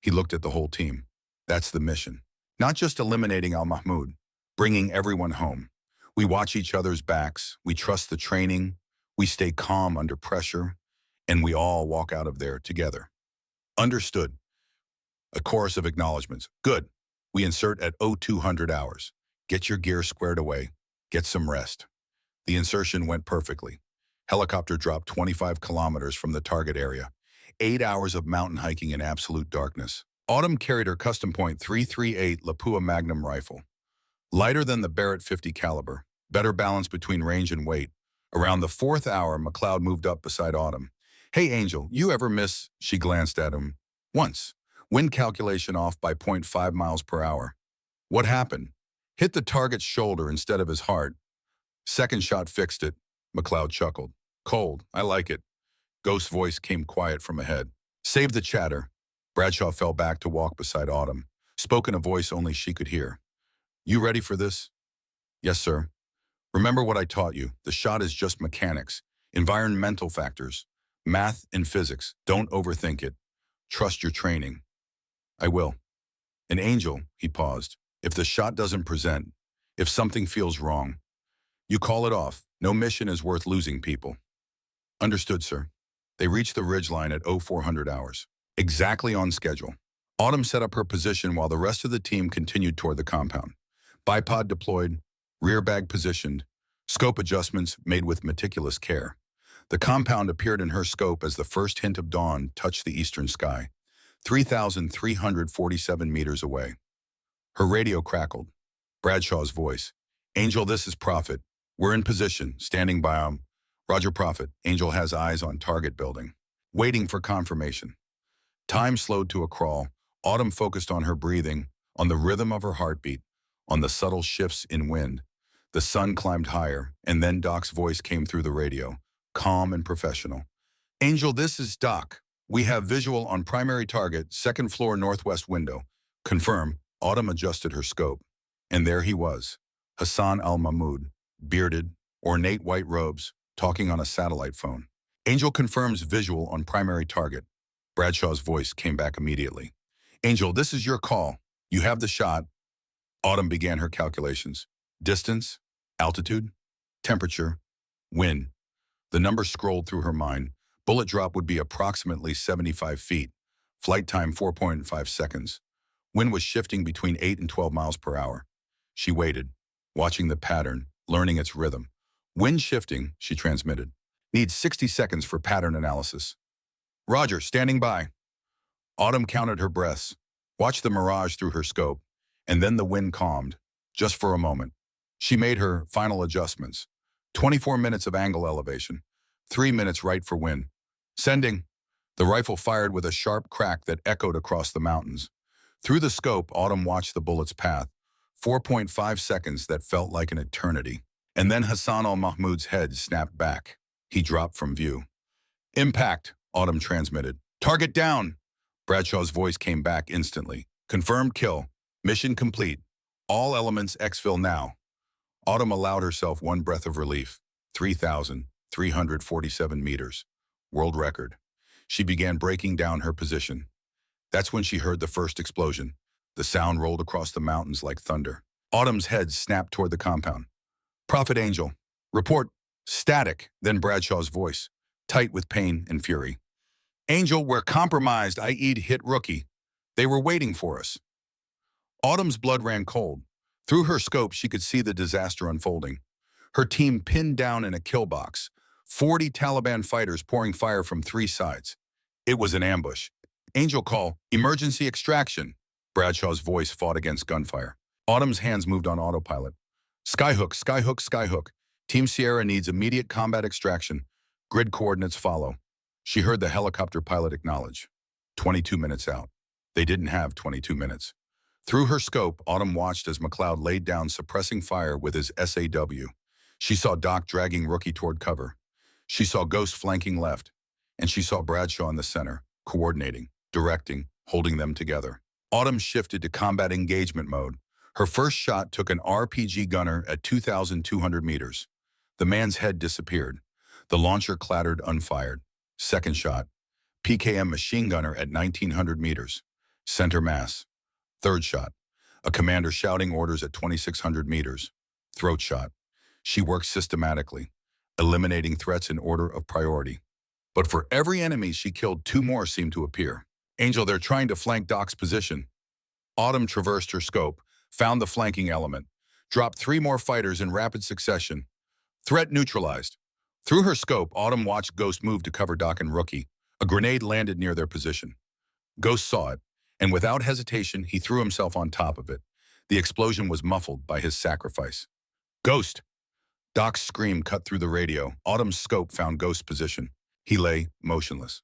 Speaker 1: He looked at the whole team. That's the mission. Not just eliminating al-Mahmoud, bringing everyone home. We watch each other's backs. We trust the training. We stay calm under pressure. and we all walk out of there together. Understood. A chorus of acknowledgments. Good. We insert at 0200 hours. Get your gear squared away. Get some rest. The insertion went perfectly. Helicopter dropped 25 kilometers from the target area. 8 hours of mountain hiking in absolute darkness. Autumn carried her custom .338 Lapua Magnum rifle. Lighter than the Barrett 50 caliber. Better balance between range and weight. Around the 4th hour, McLeod moved up beside Autumn. Hey, Angel, you ever miss? She glanced at him. Once. Wind calculation off by .5 miles per hour. What happened? Hit the target's shoulder instead of his heart. Second shot fixed it. McLeod chuckled. Cold. I like it. Ghost's voice came quiet from ahead. Save the chatter. Bradshaw fell back to walk beside Autumn, spoke in a voice only she could hear. You ready for this? Yes, sir. Remember what I taught you. The shot is just mechanics, environmental factors, math and physics. Don't overthink it. Trust your training. I will. An Angel, he paused. If the shot doesn't present, if something feels wrong, you call it off. No mission is worth losing people. Understood, sir. They reached the ridgeline at 0400 hours. Exactly on schedule. Autumn set up her position while the rest of the team continued toward the compound. Bipod deployed, rear bag positioned, scope adjustments made with meticulous care. The compound appeared in her scope as the first hint of dawn touched the eastern sky, 3,347 meters away. Her radio crackled. Bradshaw's voice. Angel, this is Prophet. We're in position, standing by. Roger, Prophet. Angel has eyes on target building. Waiting for confirmation. Time slowed to a crawl. Autumn focused on her breathing, on the rhythm of her heartbeat, on the subtle shifts in wind. The sun climbed higher, and then Doc's voice came through the radio, calm and professional. Angel, this is Doc. We have visual on primary target, second floor northwest window. Confirm. Autumn adjusted her scope. And there he was, Hassan al-Mahmoud, bearded, ornate white robes, talking on a satellite phone. Angel confirms visual on primary target. Bradshaw's voice came back immediately. Angel, this is your call. You have the shot. Autumn began her calculations. Distance, altitude, temperature, wind. The numbers scrolled through her mind. Bullet drop would be approximately 75 feet. Flight time 4.5 seconds. Wind was shifting between 8 and 12 miles per hour. She waited, watching the pattern, learning its rhythm. Wind shifting, she transmitted. Needs 60 seconds for pattern analysis. Roger, standing by. Autumn counted her breaths, watched the mirage through her scope, and then the wind calmed, just for a moment. She made her final adjustments. 24 minutes of angle elevation, 3 minutes right for wind. Sending. The rifle fired with a sharp crack that echoed across the mountains. Through the scope, Autumn watched the bullet's path, 4.5 seconds that felt like an eternity. And then Hassan al-Mahmoud's head snapped back. He dropped from view. Impact, Autumn transmitted. Target down. Bradshaw's voice came back instantly. Confirmed kill. Mission complete. All elements exfil now. Autumn allowed herself one breath of relief. 3,347 meters. World record. She began breaking down her position. That's when she heard the first explosion. The sound rolled across the mountains like thunder. Autumn's head snapped toward the compound. Prophet Angel. Report. Static. Then Bradshaw's voice, tight with pain and fury. Angel, we're compromised. IE'd hit rookie. They were waiting for us. Autumn's blood ran cold. Through her scope, she could see the disaster unfolding. Her team pinned down in a kill box. 40 Taliban fighters pouring fire from 3 sides. It was an ambush. Angel call, emergency extraction. Bradshaw's voice fought against gunfire. Autumn's hands moved on autopilot. Skyhook, skyhook, skyhook. Team Sierra needs immediate combat extraction. Grid coordinates follow. She heard the helicopter pilot acknowledge. 22 minutes out. They didn't have 22 minutes. Through her scope, Autumn watched as McLeod laid down suppressing fire with his SAW. She saw Doc dragging Rookie toward cover. She saw Ghost flanking left. And she saw Bradshaw in the center, coordinating, directing, holding them together. Autumn shifted to combat engagement mode. Her first shot took an RPG gunner at 2,200 meters. The man's head disappeared. The launcher clattered unfired. Second shot, PKM machine gunner at 1,900 meters. Center mass. Third shot, a commander shouting orders at 2,600 meters. Throat shot. She worked systematically, eliminating threats in order of priority. But for every enemy she killed, two more seemed to appear. Angel, they're trying to flank Doc's position. Autumn traversed her scope, found the flanking element, dropped three more fighters in rapid succession. Threat neutralized. Through her scope, Autumn watched Ghost move to cover Doc and Rookie. A grenade landed near their position. Ghost saw it, and without hesitation, he threw himself on top of it. The explosion was muffled by his sacrifice. Ghost! Doc's scream cut through the radio. Autumn's scope found Ghost's position. He lay motionless.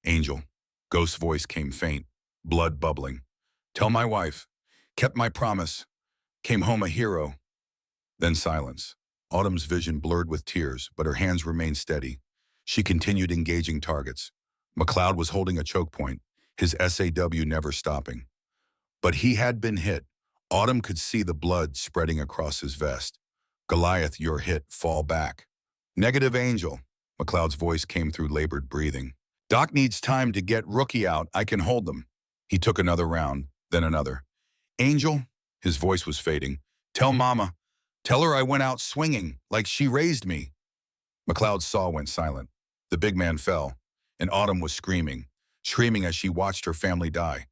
Speaker 1: Angel. Ghost's voice came faint, blood bubbling. Tell my wife. Kept my promise. Came home a hero. Then silence. Autumn's vision blurred with tears, but her hands remained steady. She continued engaging targets. McLeod was holding a choke point, his SAW never stopping. But he had been hit. Autumn could see the blood spreading across his vest. Goliath, you're hit. Fall back. Negative, Angel. McLeod's voice came through labored breathing. Doc needs time to get Rookie out. I can hold them. He took another round, then another. Angel, his voice was fading. Tell Mama. Tell her I went out swinging, like she raised me. McLeod's saw went silent. The big man fell, and Autumn was screaming as she watched her family die.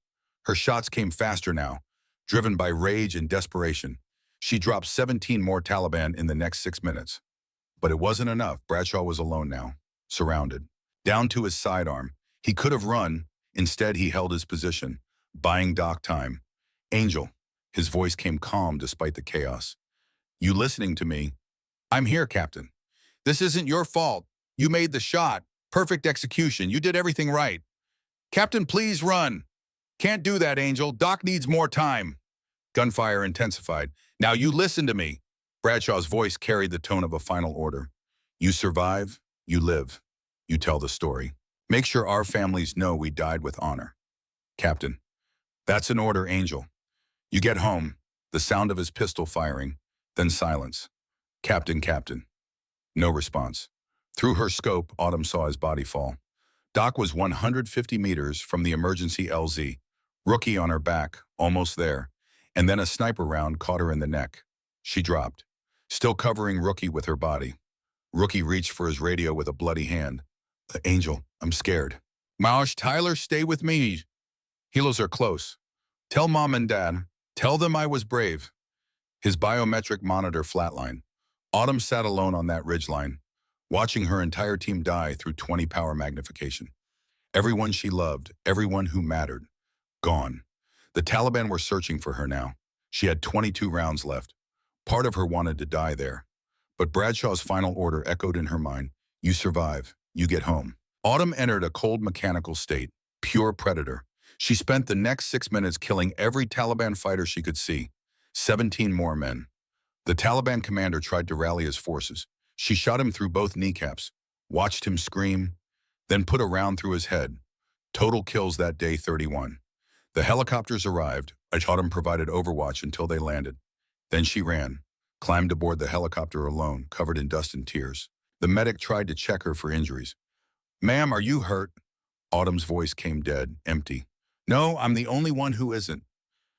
Speaker 1: Her shots came faster now, driven by rage and desperation. She dropped 17 more Taliban in the next 6 minutes. But it wasn't enough. Bradshaw was alone now, surrounded. Down to his sidearm. He could have run. Instead, he held his position, buying Doc time. Angel. His voice came calm despite the chaos. You listening to me? I'm here, Captain. This isn't your fault. You made the shot. Perfect execution. You did everything right. Captain, please run. Can't do that, Angel. Doc needs more time. Gunfire intensified. Now you listen to me. Bradshaw's voice carried the tone of a final order. You survive, you live, you tell the story. Make sure our families know we died with honor. Captain. That's an order, Angel. You get home, the sound of his pistol firing, then silence. Captain, Captain. No response. Through her scope, Autumn saw his body fall. Doc was 150 meters from the emergency LZ. Rookie on her back, almost there. And then a sniper round caught her in the neck. She dropped, still covering Rookie with her body. Rookie reached for his radio with a bloody hand. Angel, I'm scared. Maush, Tyler, stay with me. Helos are close. Tell Mom and Dad. Tell them I was brave. His biometric monitor flatlined. Autumn sat alone on that ridgeline, watching her entire team die through 20 power magnification. Everyone she loved, everyone who mattered, gone. The Taliban were searching for her now. She had 22 rounds left. Part of her wanted to die there. But Bradshaw's final order echoed in her mind. You survive. You get home. Autumn entered a cold mechanical state, pure predator. She spent the next 6 minutes killing every Taliban fighter she could see. 17 more men. The Taliban commander tried to rally his forces. She shot him through both kneecaps, watched him scream, then put a round through his head. Total kills that day, 31. The helicopters arrived. Autumn provided overwatch until they landed. Then she ran, climbed aboard the helicopter alone, covered in dust and tears. The medic tried to check her for injuries. Ma'am, are you hurt? Autumn's voice came dead, empty. No, I'm the only one who isn't.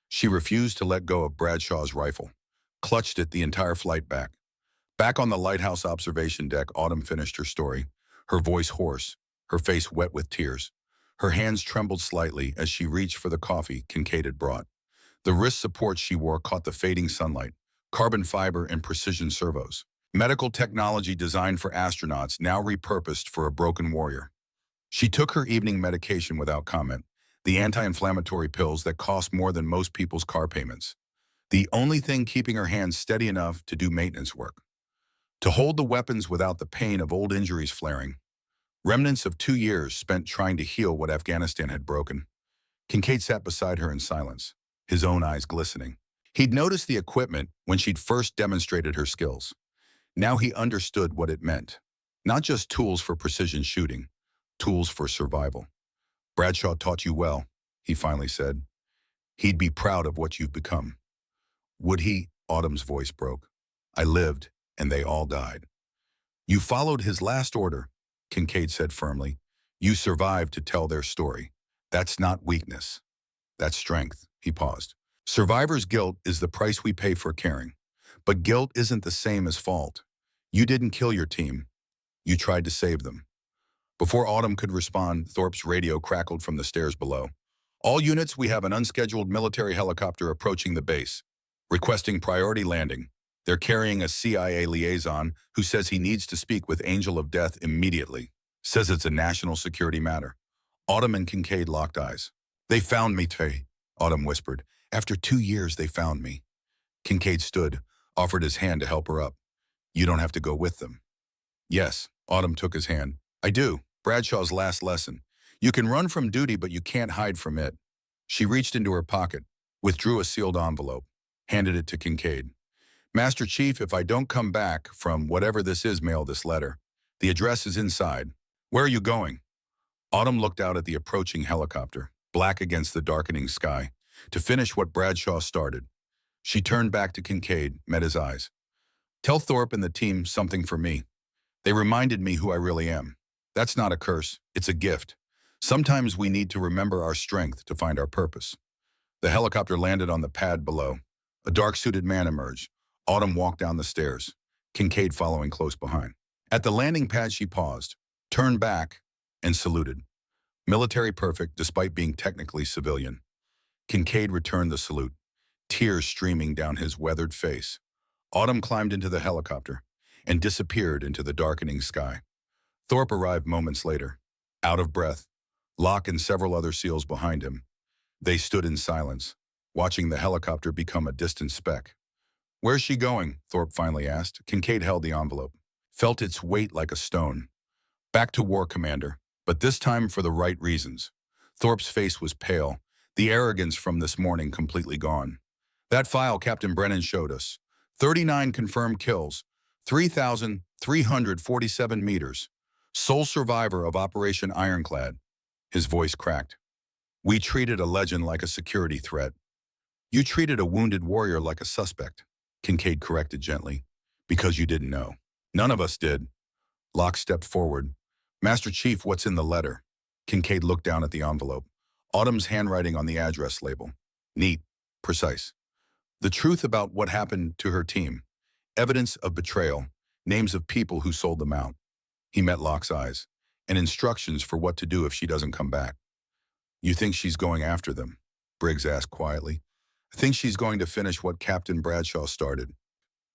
Speaker 1: She refused to let go of Bradshaw's rifle, clutched it the entire flight back. Back on the lighthouse observation deck, Autumn finished her story, her voice hoarse, her face wet with tears. Her hands trembled slightly as she reached for the coffee Kincaid had brought. The wrist supports she wore caught the fading sunlight, carbon fiber and precision servos. Medical technology designed for astronauts, now repurposed for a broken warrior. She took her evening medication without comment, the anti-inflammatory pills that cost more than most people's car payments. The only thing keeping her hands steady enough to do maintenance work. To hold the weapons without the pain of old injuries flaring. Remnants of 2 years spent trying to heal what Afghanistan had broken. Kincaid sat beside her in silence, his own eyes glistening. He'd noticed the equipment when she'd first demonstrated her skills. Now he understood what it meant. Not just tools for precision shooting, tools for survival. Bradshaw taught you well, he finally said. He'd be proud of what you've become. Would he? Autumn's voice broke. I lived, and they all died. You followed his last order, Kincaid said firmly. You survived to tell their story. That's not weakness. That's strength. He paused. Survivor's guilt is the price we pay for caring. But guilt isn't the same as fault. You didn't kill your team. You tried to save them. Before Autumn could respond, Thorpe's radio crackled from the stairs below. All units, we have an unscheduled military helicopter approaching the base, requesting priority landing. They're carrying a CIA liaison who says he needs to speak with Angel of Death immediately. Says it's a national security matter. Autumn and Kincaid locked eyes. They found me, Trey, Autumn whispered. After 2 years, they found me. Kincaid stood, offered his hand to help her up. You don't have to go with them. Yes, Autumn took his hand. I do. Bradshaw's last lesson. You can run from duty, but you can't hide from it. She reached into her pocket, withdrew a sealed envelope, handed it to Kincaid. Master Chief, if I don't come back from whatever this is, mail this letter. The address is inside. Where are you going? Autumn looked out at the approaching helicopter, black against the darkening sky, to finish what Bradshaw started. She turned back to Kincaid, met his eyes. Tell Thorpe and the team something for me. They reminded me who I really am. That's not a curse, it's a gift. Sometimes we need to remember our strength to find our purpose. The helicopter landed on the pad below. A dark-suited man emerged. Autumn walked down the stairs, Kincaid following close behind. At the landing pad, she paused, turned back, and saluted. Military perfect, despite being technically civilian. Kincaid returned the salute, tears streaming down his weathered face. Autumn climbed into the helicopter and disappeared into the darkening sky. Thorpe arrived moments later, out of breath, Locke and several other SEALs behind him. They stood in silence, watching the helicopter become a distant speck. Where's she going? Thorpe finally asked. Kincaid held the envelope, felt its weight like a stone. Back to war, Commander, but this time for the right reasons. Thorpe's face was pale, the arrogance from this morning completely gone. That file Captain Brennan showed us. 39 confirmed kills, 3,347 meters. Sole survivor of Operation Ironclad. His voice cracked. We treated a legend like a security threat. You treated a wounded warrior like a suspect, Kincaid corrected gently, because you didn't know. None of us did. Locke stepped forward. Master Chief, what's in the letter? Kincaid looked down at the envelope. Autumn's handwriting on the address label. Neat, precise. The truth about what happened to her team. Evidence of betrayal. Names of people who sold them out. He met Locke's eyes. And instructions for what to do if she doesn't come back. You think she's going after them? Briggs asked quietly. I think she's going to finish what Captain Bradshaw started.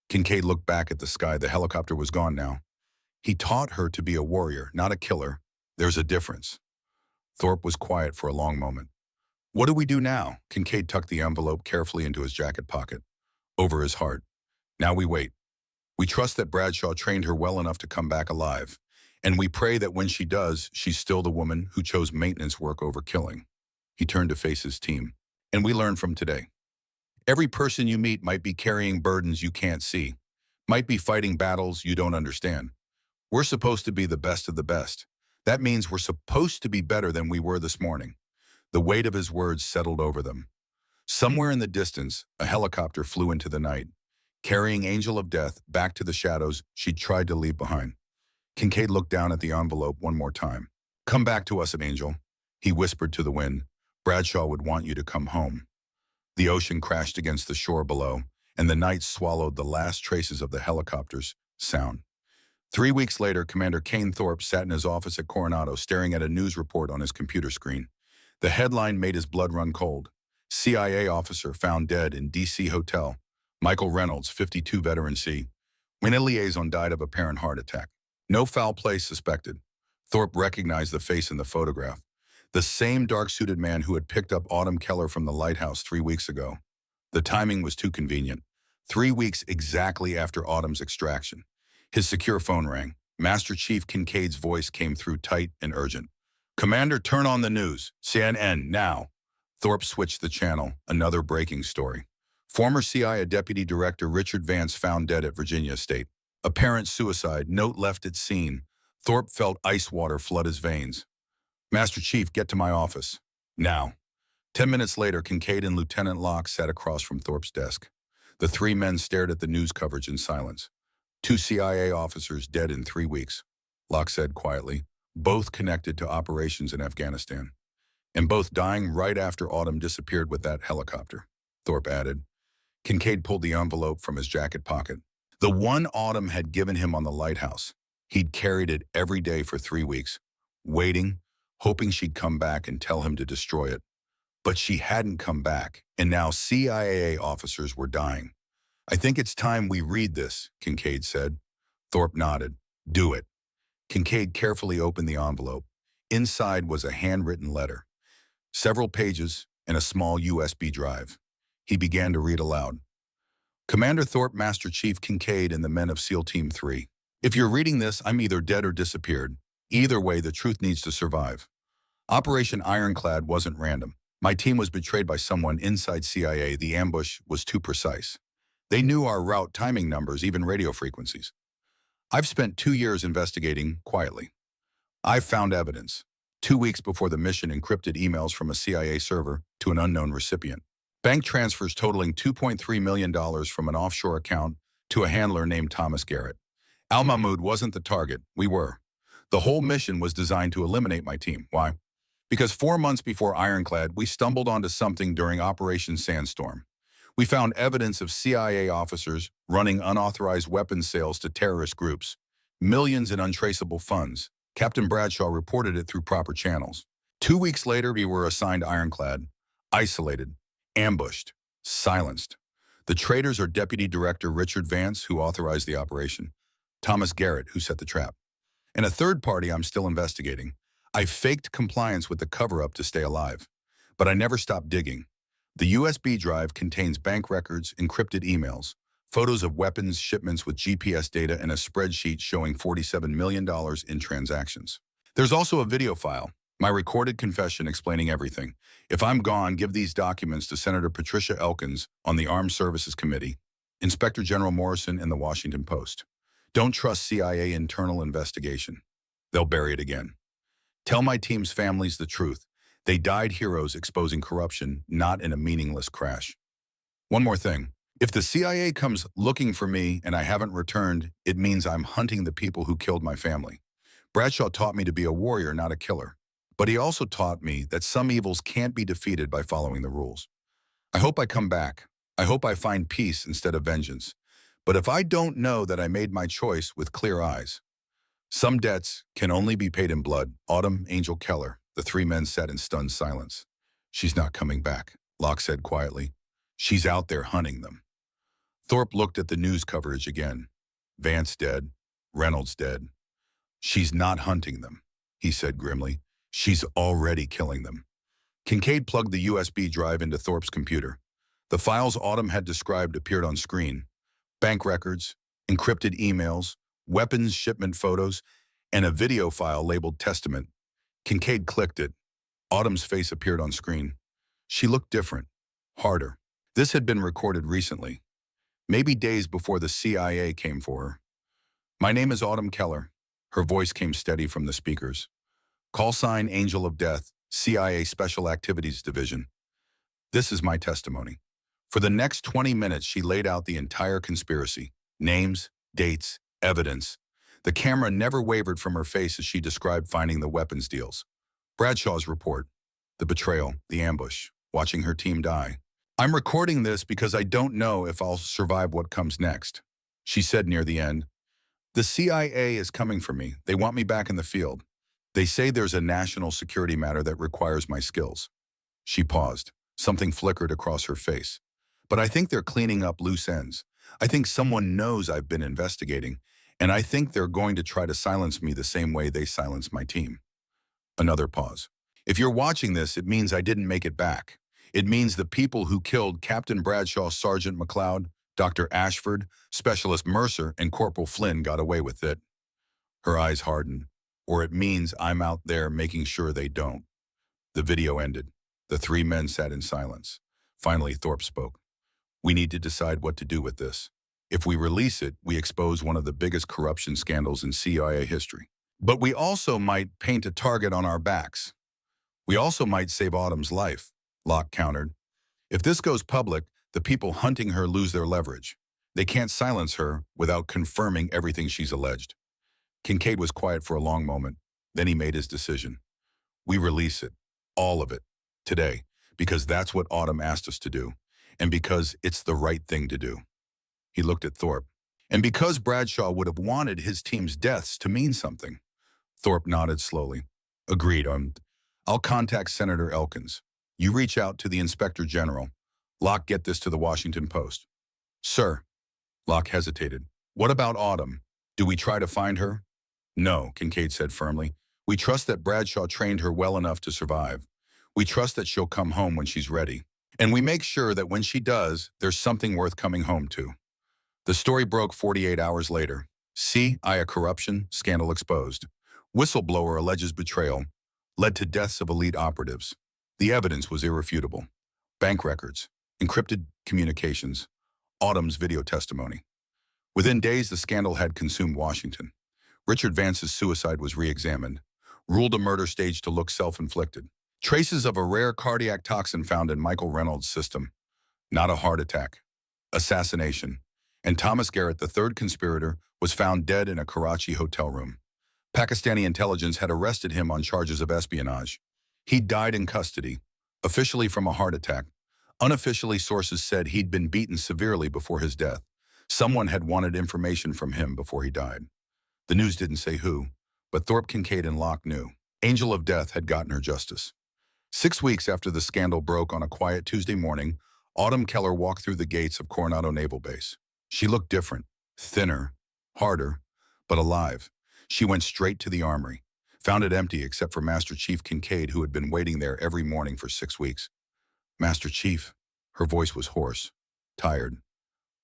Speaker 1: Kincaid looked back at the sky. The helicopter was gone now. He taught her to be a warrior, not a killer. There's a difference. Thorpe was quiet for a long moment. What do we do now? Kincaid tucked the envelope carefully into his jacket pocket, over his heart. Now we wait. We trust that Bradshaw trained her well enough to come back alive. And we pray that when she does, she's still the woman who chose maintenance work over killing. He turned to face his team. And we learn from today. Every person you meet might be carrying burdens you can't see, might be fighting battles you don't understand. We're supposed to be the best of the best. That means we're supposed to be better than we were this morning. The weight of his words settled over them. Somewhere in the distance, a helicopter flew into the night, carrying Angel of Death back to the shadows she'd tried to leave behind. Kincaid looked down at the envelope one more time. Come back to us, Angel, he whispered to the wind. Bradshaw would want you to come home. The ocean crashed against the shore below, and the night swallowed the last traces of the helicopter's sound. 3 weeks later, Commander Kane Thorpe sat in his office at Coronado, staring at a news report on his computer screen. The headline made his blood run cold. CIA officer found dead in D.C. hotel. Michael Reynolds, 52, veteran C. When a liaison died of apparent heart attack. No foul play suspected. Thorpe recognized the face in the photograph. The same dark-suited man who had picked up Autumn Keller from the lighthouse 3 weeks ago. The timing was too convenient. 3 weeks exactly after Autumn's extraction. His secure phone rang. Master Chief Kincaid's voice came through tight and urgent. Commander, turn on the news. CNN, now. Thorpe switched the channel. Another breaking story. Former CIA Deputy Director Richard Vance found dead at Virginia State. Apparent suicide, note left at scene. Thorpe felt ice water flood his veins. Master Chief, get to my office. Now. 10 minutes later, Kincaid and Lieutenant Locke sat across from Thorpe's desk. The 3 men stared at the news coverage in silence. 2 CIA officers dead in 3 weeks, Locke said quietly, both connected to operations in Afghanistan. And both dying right after Autumn disappeared with that helicopter, Thorpe added. Kincaid pulled the envelope from his jacket pocket. The one Autumn had given him on the lighthouse. He'd carried it every day for 3 weeks. waiting, hoping she'd come back and tell him to destroy it. But she hadn't come back, and now CIA officers were dying. "I think it's time we read this," Kincaid said. Thorpe nodded. "Do it." Kincaid carefully opened the envelope. Inside was a handwritten letter, several pages, and a small USB drive. He began to read aloud. "Commander Thorpe, Master Chief Kincaid, and the men of SEAL Team 3. If you're reading this, I'm either dead or disappeared. Either way, the truth needs to survive. Operation Ironclad wasn't random. My team was betrayed by someone inside CIA. The ambush was too precise. They knew our route timing numbers, even radio frequencies. I've spent 2 years investigating quietly. I've found evidence. 2 weeks before the mission, encrypted emails from a CIA server to an unknown recipient. Bank transfers totaling $2.3 million from an offshore account to a handler named Thomas Garrett. Al-Mahmoud wasn't the target. We were. The whole mission was designed to eliminate my team. Why? Because 4 months before Ironclad, we stumbled onto something during Operation Sandstorm. We found evidence of CIA officers running unauthorized weapons sales to terrorist groups. Millions in untraceable funds. Captain Bradshaw reported it through proper channels. 2 weeks later, we were assigned Ironclad, isolated, ambushed, silenced. The traitors are Deputy Director Richard Vance, who authorized the operation, Thomas Garrett, who set the trap, and a third party I'm still investigating. I faked compliance with the cover-up to stay alive, but I never stopped digging. The USB drive contains bank records, encrypted emails, photos of weapons shipments with GPS data, and a spreadsheet showing $47 million in transactions. There's also a video file, my recorded confession explaining everything. If I'm gone, give these documents to Senator Patricia Elkins on the Armed Services Committee, Inspector General Morrison, and the Washington Post. Don't trust CIA internal investigation. They'll bury it again. Tell my team's families the truth. They died heroes exposing corruption, not in a meaningless crash. One more thing. If the CIA comes looking for me and I haven't returned, it means I'm hunting the people who killed my family. Bradshaw taught me to be a warrior, not a killer. But he also taught me that some evils can't be defeated by following the rules. I hope I come back. I hope I find peace instead of vengeance. But if I don't know that I made my choice with clear eyes, some debts can only be paid in blood. Autumn, Angel, Keller. The 3 men sat in stunned silence. "She's not coming back," Locke said quietly. "She's out there hunting them." Thorpe looked at the news coverage again. Vance dead. Reynolds dead. "She's not hunting them," he said grimly. "She's already killing them." Kincaid plugged the USB drive into Thorpe's computer. The files Autumn had described appeared on screen. Bank records, encrypted emails, weapons shipment photos, and a video file labeled Testament. Kincaid clicked it. Autumn's face appeared on screen. She looked different, harder. This had been recorded recently, maybe days before the CIA came for her. "My name is Autumn Keller." Her voice came steady from the speakers. "Call sign Angel of Death, CIA Special Activities Division. This is my testimony." For the next 20 minutes, she laid out the entire conspiracy. Names, dates, evidence. The camera never wavered from her face as she described finding the weapons deals. Bradshaw's report. The betrayal, the ambush, watching her team die. "I'm recording this because I don't know if I'll survive what comes next," she said near the end. "The CIA is coming for me. They want me back in the field. They say there's a national security matter that requires my skills." She paused. Something flickered across her face. "But I think they're cleaning up loose ends. I think someone knows I've been investigating, and I think they're going to try to silence me the same way they silenced my team." Another pause. "If you're watching this, it means I didn't make it back. It means the people who killed Captain Bradshaw, Sergeant McLeod, Dr. Ashford, Specialist Mercer, and Corporal Flynn got away with it." Her eyes hardened. "Or it means I'm out there making sure they don't." The video ended. The 3 men sat in silence. Finally, Thorpe spoke. "We need to decide what to do with this. If we release it, we expose one of the biggest corruption scandals in CIA history. But we also might paint a target on our backs. We also might save Autumn's life," Locke countered. "If this goes public, the people hunting her lose their leverage. They can't silence her without confirming everything she's alleged." Kincaid was quiet for a long moment. Then he made his decision. "We release it, all of it, today, because that's what Autumn asked us to do, and because it's the right thing to do." He looked at Thorpe. "And because Bradshaw would have wanted his team's deaths to mean something." Thorpe nodded slowly. Agreed. I'll contact Senator Elkins. You reach out to the Inspector General. Locke, get this to the Washington Post. Sir. Locke hesitated. What about Autumn? Do we try to find her? No, Kincaid said firmly. We trust that Bradshaw trained her well enough to survive. We trust that she'll come home when she's ready. And we make sure that when she does, there's something worth coming home to. The story broke 48 hours later. CIA corruption, scandal exposed. Whistleblower alleges betrayal. Led to deaths of elite operatives. The evidence was irrefutable. Bank records, encrypted communications, Autumn's video testimony. Within days, the scandal had consumed Washington. Richard Vance's suicide was re-examined, ruled a murder staged to look self-inflicted. Traces of a rare cardiac toxin found in Michael Reynolds' system. Not a heart attack. Assassination. And Thomas Garrett, the third conspirator, was found dead in a Karachi hotel room. Pakistani intelligence had arrested him on charges of espionage. He died in custody, officially from a heart attack. Unofficially, sources said he'd been beaten severely before his death. Someone had wanted information from him before he died. The news didn't say who, but Thorpe, Kincaid, and Locke knew. Angel of Death had gotten her justice. 6 weeks after the scandal broke on a quiet Tuesday morning, Autumn Keller walked through the gates of Coronado Naval Base. She looked different, thinner, harder, but alive. She went straight to the armory, found it empty except for Master Chief Kincaid, who had been waiting there every morning for 6 weeks. Master Chief, her voice was hoarse, tired.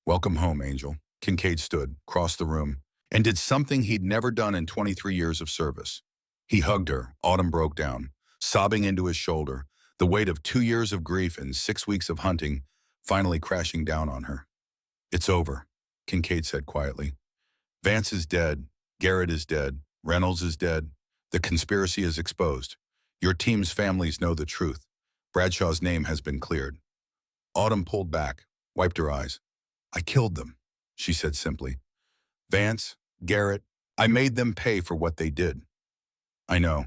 Speaker 1: Welcome home, Angel. Kincaid stood, crossed the room, and did something he'd never done in 23 years of service. He hugged her. Autumn broke down, sobbing into his shoulder, the weight of 2 years of grief and 6 weeks of hunting finally crashing down on her. It's over, Kincaid said quietly. Vance is dead. Garrett is dead. Reynolds is dead. The conspiracy is exposed. Your team's families know the truth. Bradshaw's name has been cleared. Autumn pulled back, wiped her eyes. I killed them, she said simply. Vance, Garrett, I made them pay for what they did. I know.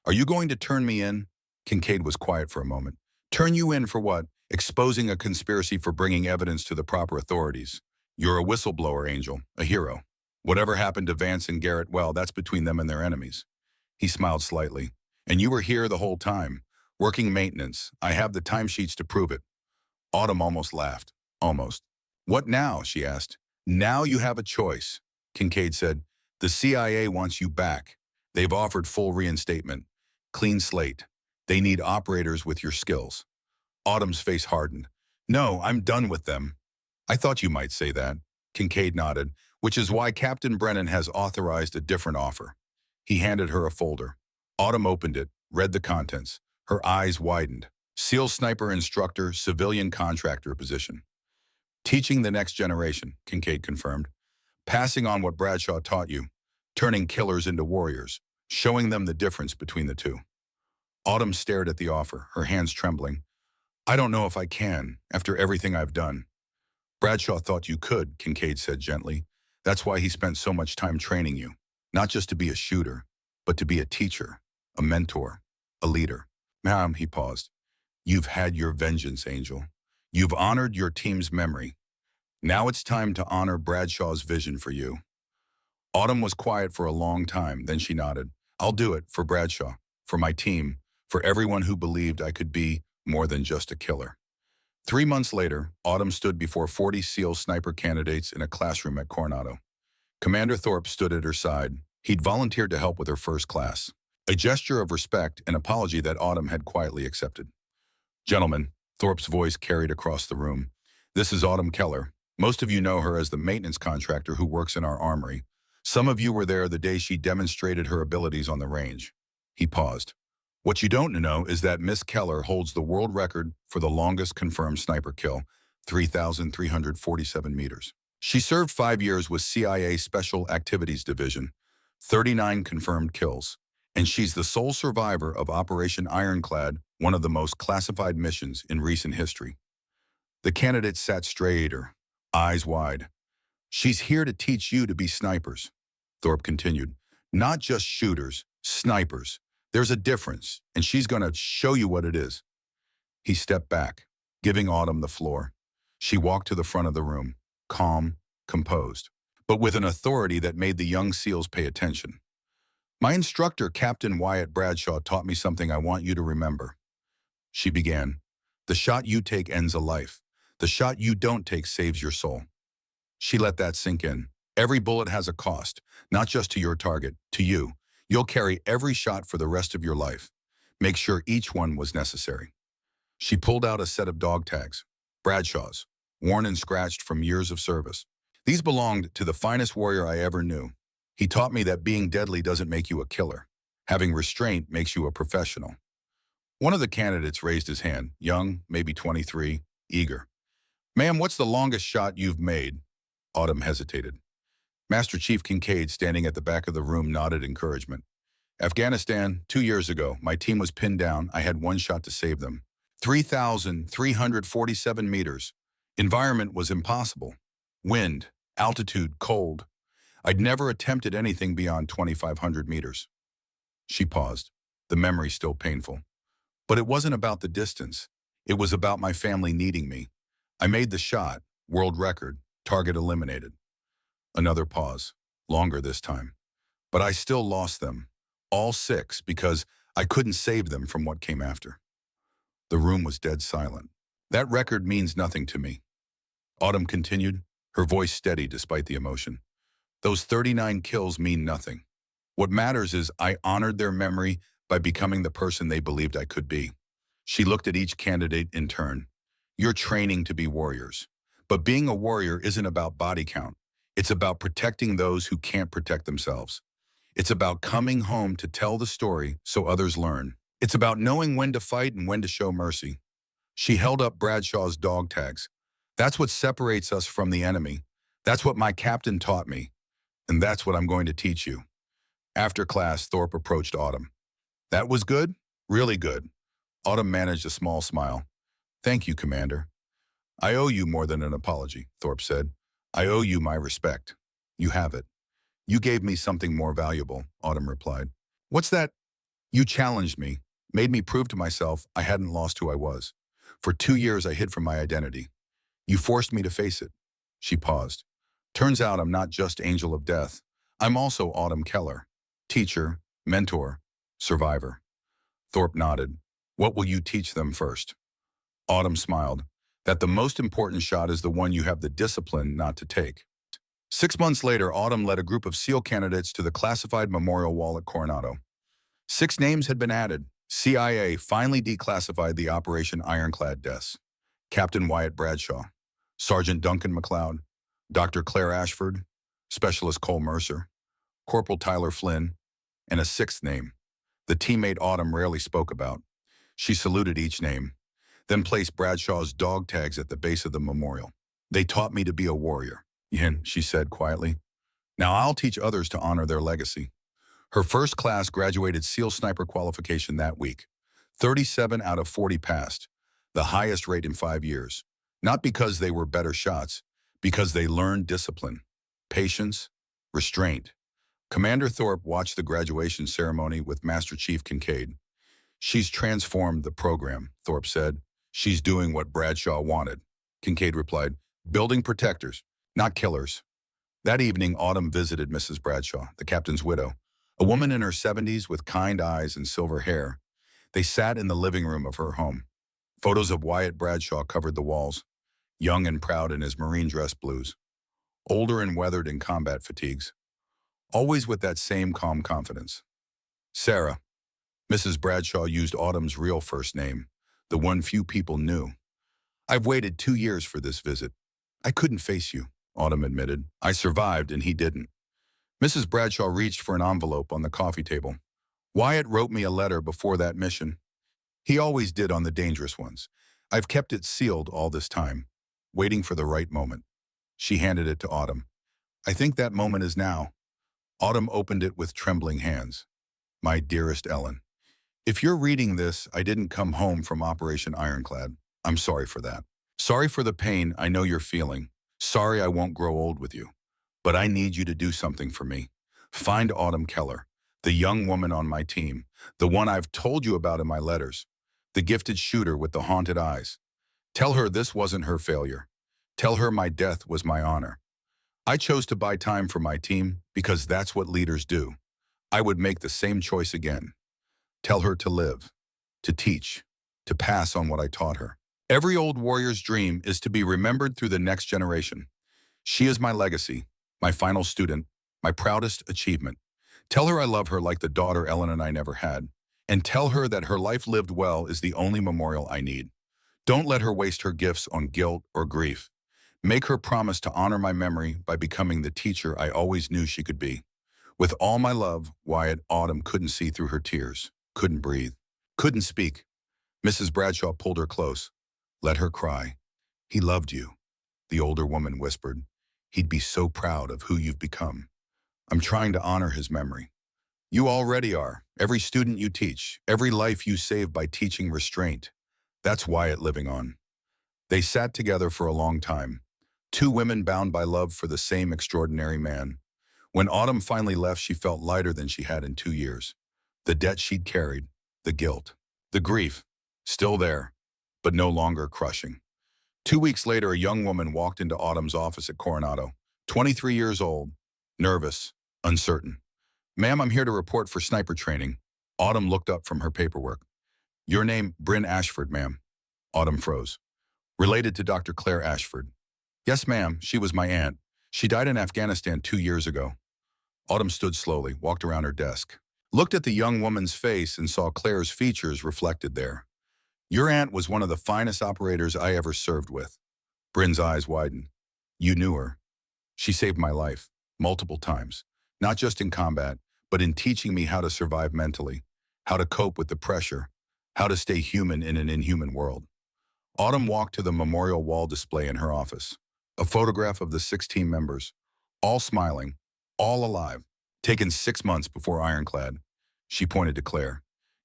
Speaker 1: Are you going to turn me in? Kincaid was quiet for a moment. Turn you in for what? Exposing a conspiracy for bringing evidence to the proper authorities. You're a whistleblower, Angel, a hero. Whatever happened to Vance and Garrett, well, that's between them and their enemies. He smiled slightly. And you were here the whole time, working maintenance. I have the timesheets to prove it. Autumn almost laughed. Almost. What now? She asked. Now you have a choice. Kincaid said, the CIA wants you back. They've offered full reinstatement. Clean slate. They need operators with your skills. Autumn's face hardened. No, I'm done with them. I thought you might say that. Kincaid nodded, which is why Captain Brennan has authorized a different offer. He handed her a folder. Autumn opened it, read the contents. Her eyes widened. SEAL sniper instructor, civilian contractor position. Teaching the next generation, Kincaid confirmed. Passing on what Bradshaw taught you. Turning killers into warriors. Showing them the difference between the two. Autumn stared at the offer, her hands trembling. I don't know if I can, after everything I've done. Bradshaw thought you could, Kincaid said gently. That's why he spent so much time training you. Not just to be a shooter, but to be a teacher, a mentor, a leader. Ma'am, he paused. You've had your vengeance, Angel. You've honored your team's memory. Now it's time to honor Bradshaw's vision for you. Autumn was quiet for a long time, then she nodded. I'll do it for Bradshaw, for my team, for everyone who believed I could be more than just a killer. 3 months later, Autumn stood before 40 SEAL sniper candidates in a classroom at Coronado. Commander Thorpe stood at her side. He'd volunteered to help with her first class, a gesture of respect and apology that Autumn had quietly accepted. Gentlemen, Thorpe's voice carried across the room. This is Autumn Keller. Most of you know her as the maintenance contractor who works in our armory. Some of you were there the day she demonstrated her abilities on the range. He paused. What you don't know is that Miss Keller holds the world record for the longest confirmed sniper kill, 3,347 meters. She served 5 years with CIA Special Activities Division, 39 confirmed kills, and she's the sole survivor of Operation Ironclad, one of the most classified missions in recent history. The candidate sat straight, her eyes wide. She's here to teach you to be snipers, Thorpe continued. Not just shooters, snipers. There's a difference, and she's going to show you what it is. He stepped back, giving Autumn the floor. She walked to the front of the room, calm, composed, but with an authority that made the young SEALs pay attention. My instructor, Captain Wyatt Bradshaw, taught me something I want you to remember. She began. The shot you take ends a life. The shot you don't take saves your soul. She let that sink in. Every bullet has a cost, not just to your target, to you. You'll carry every shot for the rest of your life. Make sure each one was necessary. She pulled out a set of dog tags, Bradshaw's, worn and scratched from years of service. These belonged to the finest warrior I ever knew. He taught me that being deadly doesn't make you a killer. Having restraint makes you a professional. One of the candidates raised his hand, young, maybe 23, eager. Ma'am, what's the longest shot you've made? Autumn hesitated. Master Chief Kincaid, standing at the back of the room, nodded encouragement. Afghanistan, 2 years ago, my team was pinned down. I had one shot to save them. 3,347 meters. Environment was impossible. Wind, altitude, cold. I'd never attempted anything beyond 2,500 meters. She paused, the memory still painful. But it wasn't about the distance. It was about my family needing me. I made the shot, world record, target eliminated. Another pause, longer this time. But I still lost them, all 6, because I couldn't save them from what came after. The room was dead silent. That record means nothing to me. Autumn continued, her voice steady despite the emotion. Those 39 kills mean nothing. What matters is I honored their memory by becoming the person they believed I could be. She looked at each candidate in turn. You're training to be warriors. But being a warrior isn't about body count. It's about protecting those who can't protect themselves. It's about coming home to tell the story so others learn. It's about knowing when to fight and when to show mercy. She held up Bradshaw's dog tags. That's what separates us from the enemy. That's what my captain taught me. And that's what I'm going to teach you. After class, Thorpe approached Autumn. That was good? Really good. Autumn managed a small smile. Thank you, Commander. I owe you more than an apology, Thorpe said. I owe you my respect. You have it. You gave me something more valuable, Autumn replied. What's that? You challenged me, made me prove to myself I hadn't lost who I was. For 2 years I hid from my identity. You forced me to face it. She paused. Turns out I'm not just Angel of Death. I'm also Autumn Keller. Teacher, mentor, survivor. Thorpe nodded. What will you teach them first? Autumn smiled. That the most important shot is the one you have the discipline not to take. 6 months later, Autumn led a group of SEAL candidates to the classified memorial wall at Coronado. 6 names had been added. CIA finally declassified the Operation Ironclad deaths. Captain Wyatt Bradshaw, Sergeant Duncan McLeod, Dr. Claire Ashford, Specialist Cole Mercer, Corporal Tyler Flynn, and a 6th name, the teammate Autumn rarely spoke about. She saluted each name, then placed Bradshaw's dog tags at the base of the memorial. They taught me to be a warrior, Yin, she said quietly. Now I'll teach others to honor their legacy. Her first class graduated SEAL Sniper qualification that week. 37 out of 40 passed, the highest rate in 5 years. Not because they were better shots, because they learned discipline, patience, restraint. Commander Thorpe watched the graduation ceremony with Master Chief Kincaid. She's transformed the program, Thorpe said. She's doing what Bradshaw wanted. Kincaid replied, building protectors, not killers. That evening, Autumn visited Mrs. Bradshaw, the captain's widow, a woman in her 70s with kind eyes and silver hair. They sat in the living room of her home. Photos of Wyatt Bradshaw covered the walls, young and proud in his marine dress blues, older and weathered in combat fatigues, always with that same calm confidence. Sarah. Mrs. Bradshaw used Autumn's real first name, the one few people knew. I've waited 2 years for this visit. I couldn't face you, Autumn admitted. I survived and he didn't. Mrs. Bradshaw reached for an envelope on the coffee table. Wyatt wrote me a letter before that mission. He always did on the dangerous ones. I've kept it sealed all this time, waiting for the right moment. She handed it to Autumn. I think that moment is now. Autumn opened it with trembling hands. My dearest Ellen, if you're reading this, I didn't come home from Operation Ironclad. I'm sorry for that. Sorry for the pain I know you're feeling. Sorry I won't grow old with you. But I need you to do something for me. Find Autumn Keller, the young woman on my team, the one I've told you about in my letters, the gifted shooter with the haunted eyes. Tell her this wasn't her failure. Tell her my death was my honor. I chose to buy time for my team because that's what leaders do. I would make the same choice again. Tell her to live, to teach, to pass on what I taught her. Every old warrior's dream is to be remembered through the next generation. She is my legacy, my final student, my proudest achievement. Tell her I love her like the daughter Ellen and I never had. And tell her that her life lived well is the only memorial I need. Don't let her waste her gifts on guilt or grief. Make her promise to honor my memory by becoming the teacher I always knew she could be. With all my love, Wyatt. Autumn couldn't see through her tears, couldn't breathe, couldn't speak. Mrs. Bradshaw pulled her close. Let her cry. He loved you, the older woman whispered. He'd be so proud of who you've become. I'm trying to honor his memory. You already are. Every student you teach, every life you save by teaching restraint. That's Wyatt living on. They sat together for a long time, two women bound by love for the same extraordinary man. When Autumn finally left, she felt lighter than she had in 2 years. The debt she'd carried, the guilt, the grief, still there, but no longer crushing. 2 weeks later, a young woman walked into Autumn's office at Coronado, 23 years old, nervous, uncertain. Ma'am, I'm here to report for sniper training. Autumn looked up from her paperwork. Your name, Bryn Ashford, ma'am. Autumn froze. Related to Dr. Claire Ashford. Yes, ma'am, she was my aunt. She died in Afghanistan 2 years ago. Autumn stood slowly, walked around her desk, looked at the young woman's face and saw Claire's features reflected there. Your aunt was one of the finest operators I ever served with. Bryn's eyes widened. You knew her. She saved my life, multiple times, not just in combat, but in teaching me how to survive mentally, how to cope with the pressure, how to stay human in an inhuman world. Autumn walked to the memorial wall display in her office, a photograph of the 6 team members, all smiling, all alive, taken 6 months before Ironclad. She pointed to Claire.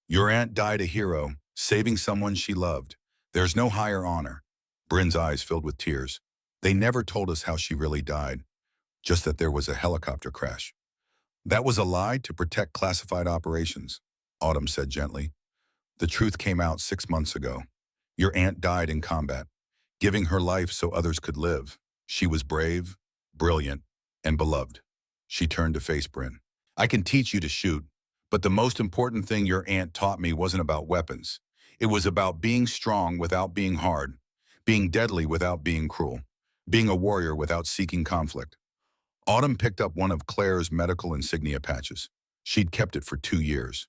Speaker 1: Your aunt died a hero, saving someone she loved. There's no higher honor. Bryn's eyes filled with tears. They never told us how she really died, just that there was a helicopter crash. That was a lie to protect classified operations, Autumn said gently. The truth came out 6 months ago. Your aunt died in combat, giving her life so others could live. She was brave, brilliant, and beloved. She turned to face Bryn. I can teach you to shoot, but the most important thing your aunt taught me wasn't about weapons. It was about being strong without being hard, being deadly without being cruel, being a warrior without seeking conflict. Autumn picked up one of Claire's medical insignia patches. She'd kept it for 2 years.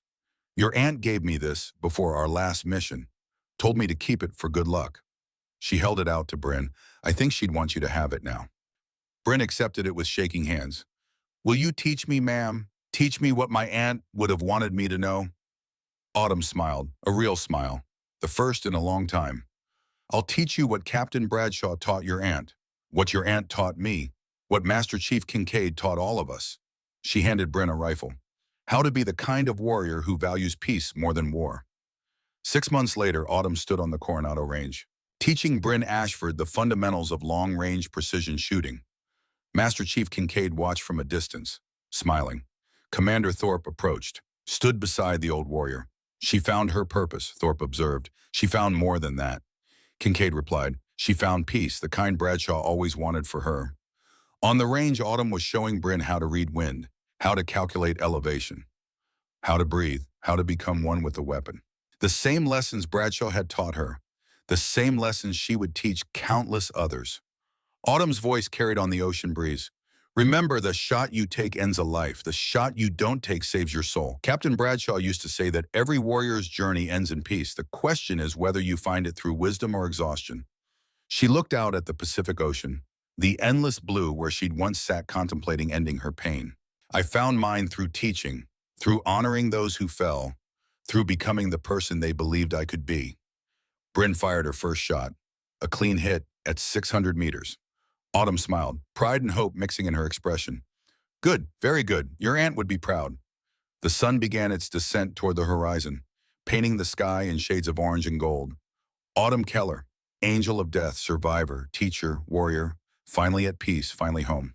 Speaker 1: Your aunt gave me this before our last mission, told me to keep it for good luck. She held it out to Bryn. I think she'd want you to have it now. Bryn accepted it with shaking hands. Will you teach me, ma'am? Teach me what my aunt would have wanted me to know? Autumn smiled, a real smile, the first in a long time. I'll teach you what Captain Bradshaw taught your aunt, what your aunt taught me, what Master Chief Kincaid taught all of us. She handed Bryn a rifle. How to be the kind of warrior who values peace more than war. 6 months later, Autumn stood on the Coronado Range, teaching Bryn Ashford the fundamentals of long-range precision shooting. Master Chief Kincaid watched from a distance, smiling. Commander Thorpe approached, stood beside the old warrior. She found her purpose, Thorpe observed. She found more than that. Kincaid replied, she found peace, the kind Bradshaw always wanted for her. On the range, Autumn was showing Bryn how to read wind, how to calculate elevation, how to breathe, how to become one with the weapon. The same lessons Bradshaw had taught her, the same lessons she would teach countless others. Autumn's voice carried on the ocean breeze. Remember, the shot you take ends a life. The shot you don't take saves your soul. Captain Bradshaw used to say that every warrior's journey ends in peace. The question is whether you find it through wisdom or exhaustion. She looked out at the Pacific Ocean, the endless blue where she'd once sat contemplating ending her pain. I found mine through teaching, through honoring those who fell, through becoming the person they believed I could be. Bryn fired her first shot, a clean hit at 600 meters. Autumn smiled, pride and hope mixing in her expression. Good, very good. Your aunt would be proud. The sun began its descent toward the horizon, painting the sky in shades of orange and gold. Autumn Keller, angel of death, survivor, teacher, warrior, finally at peace, finally home.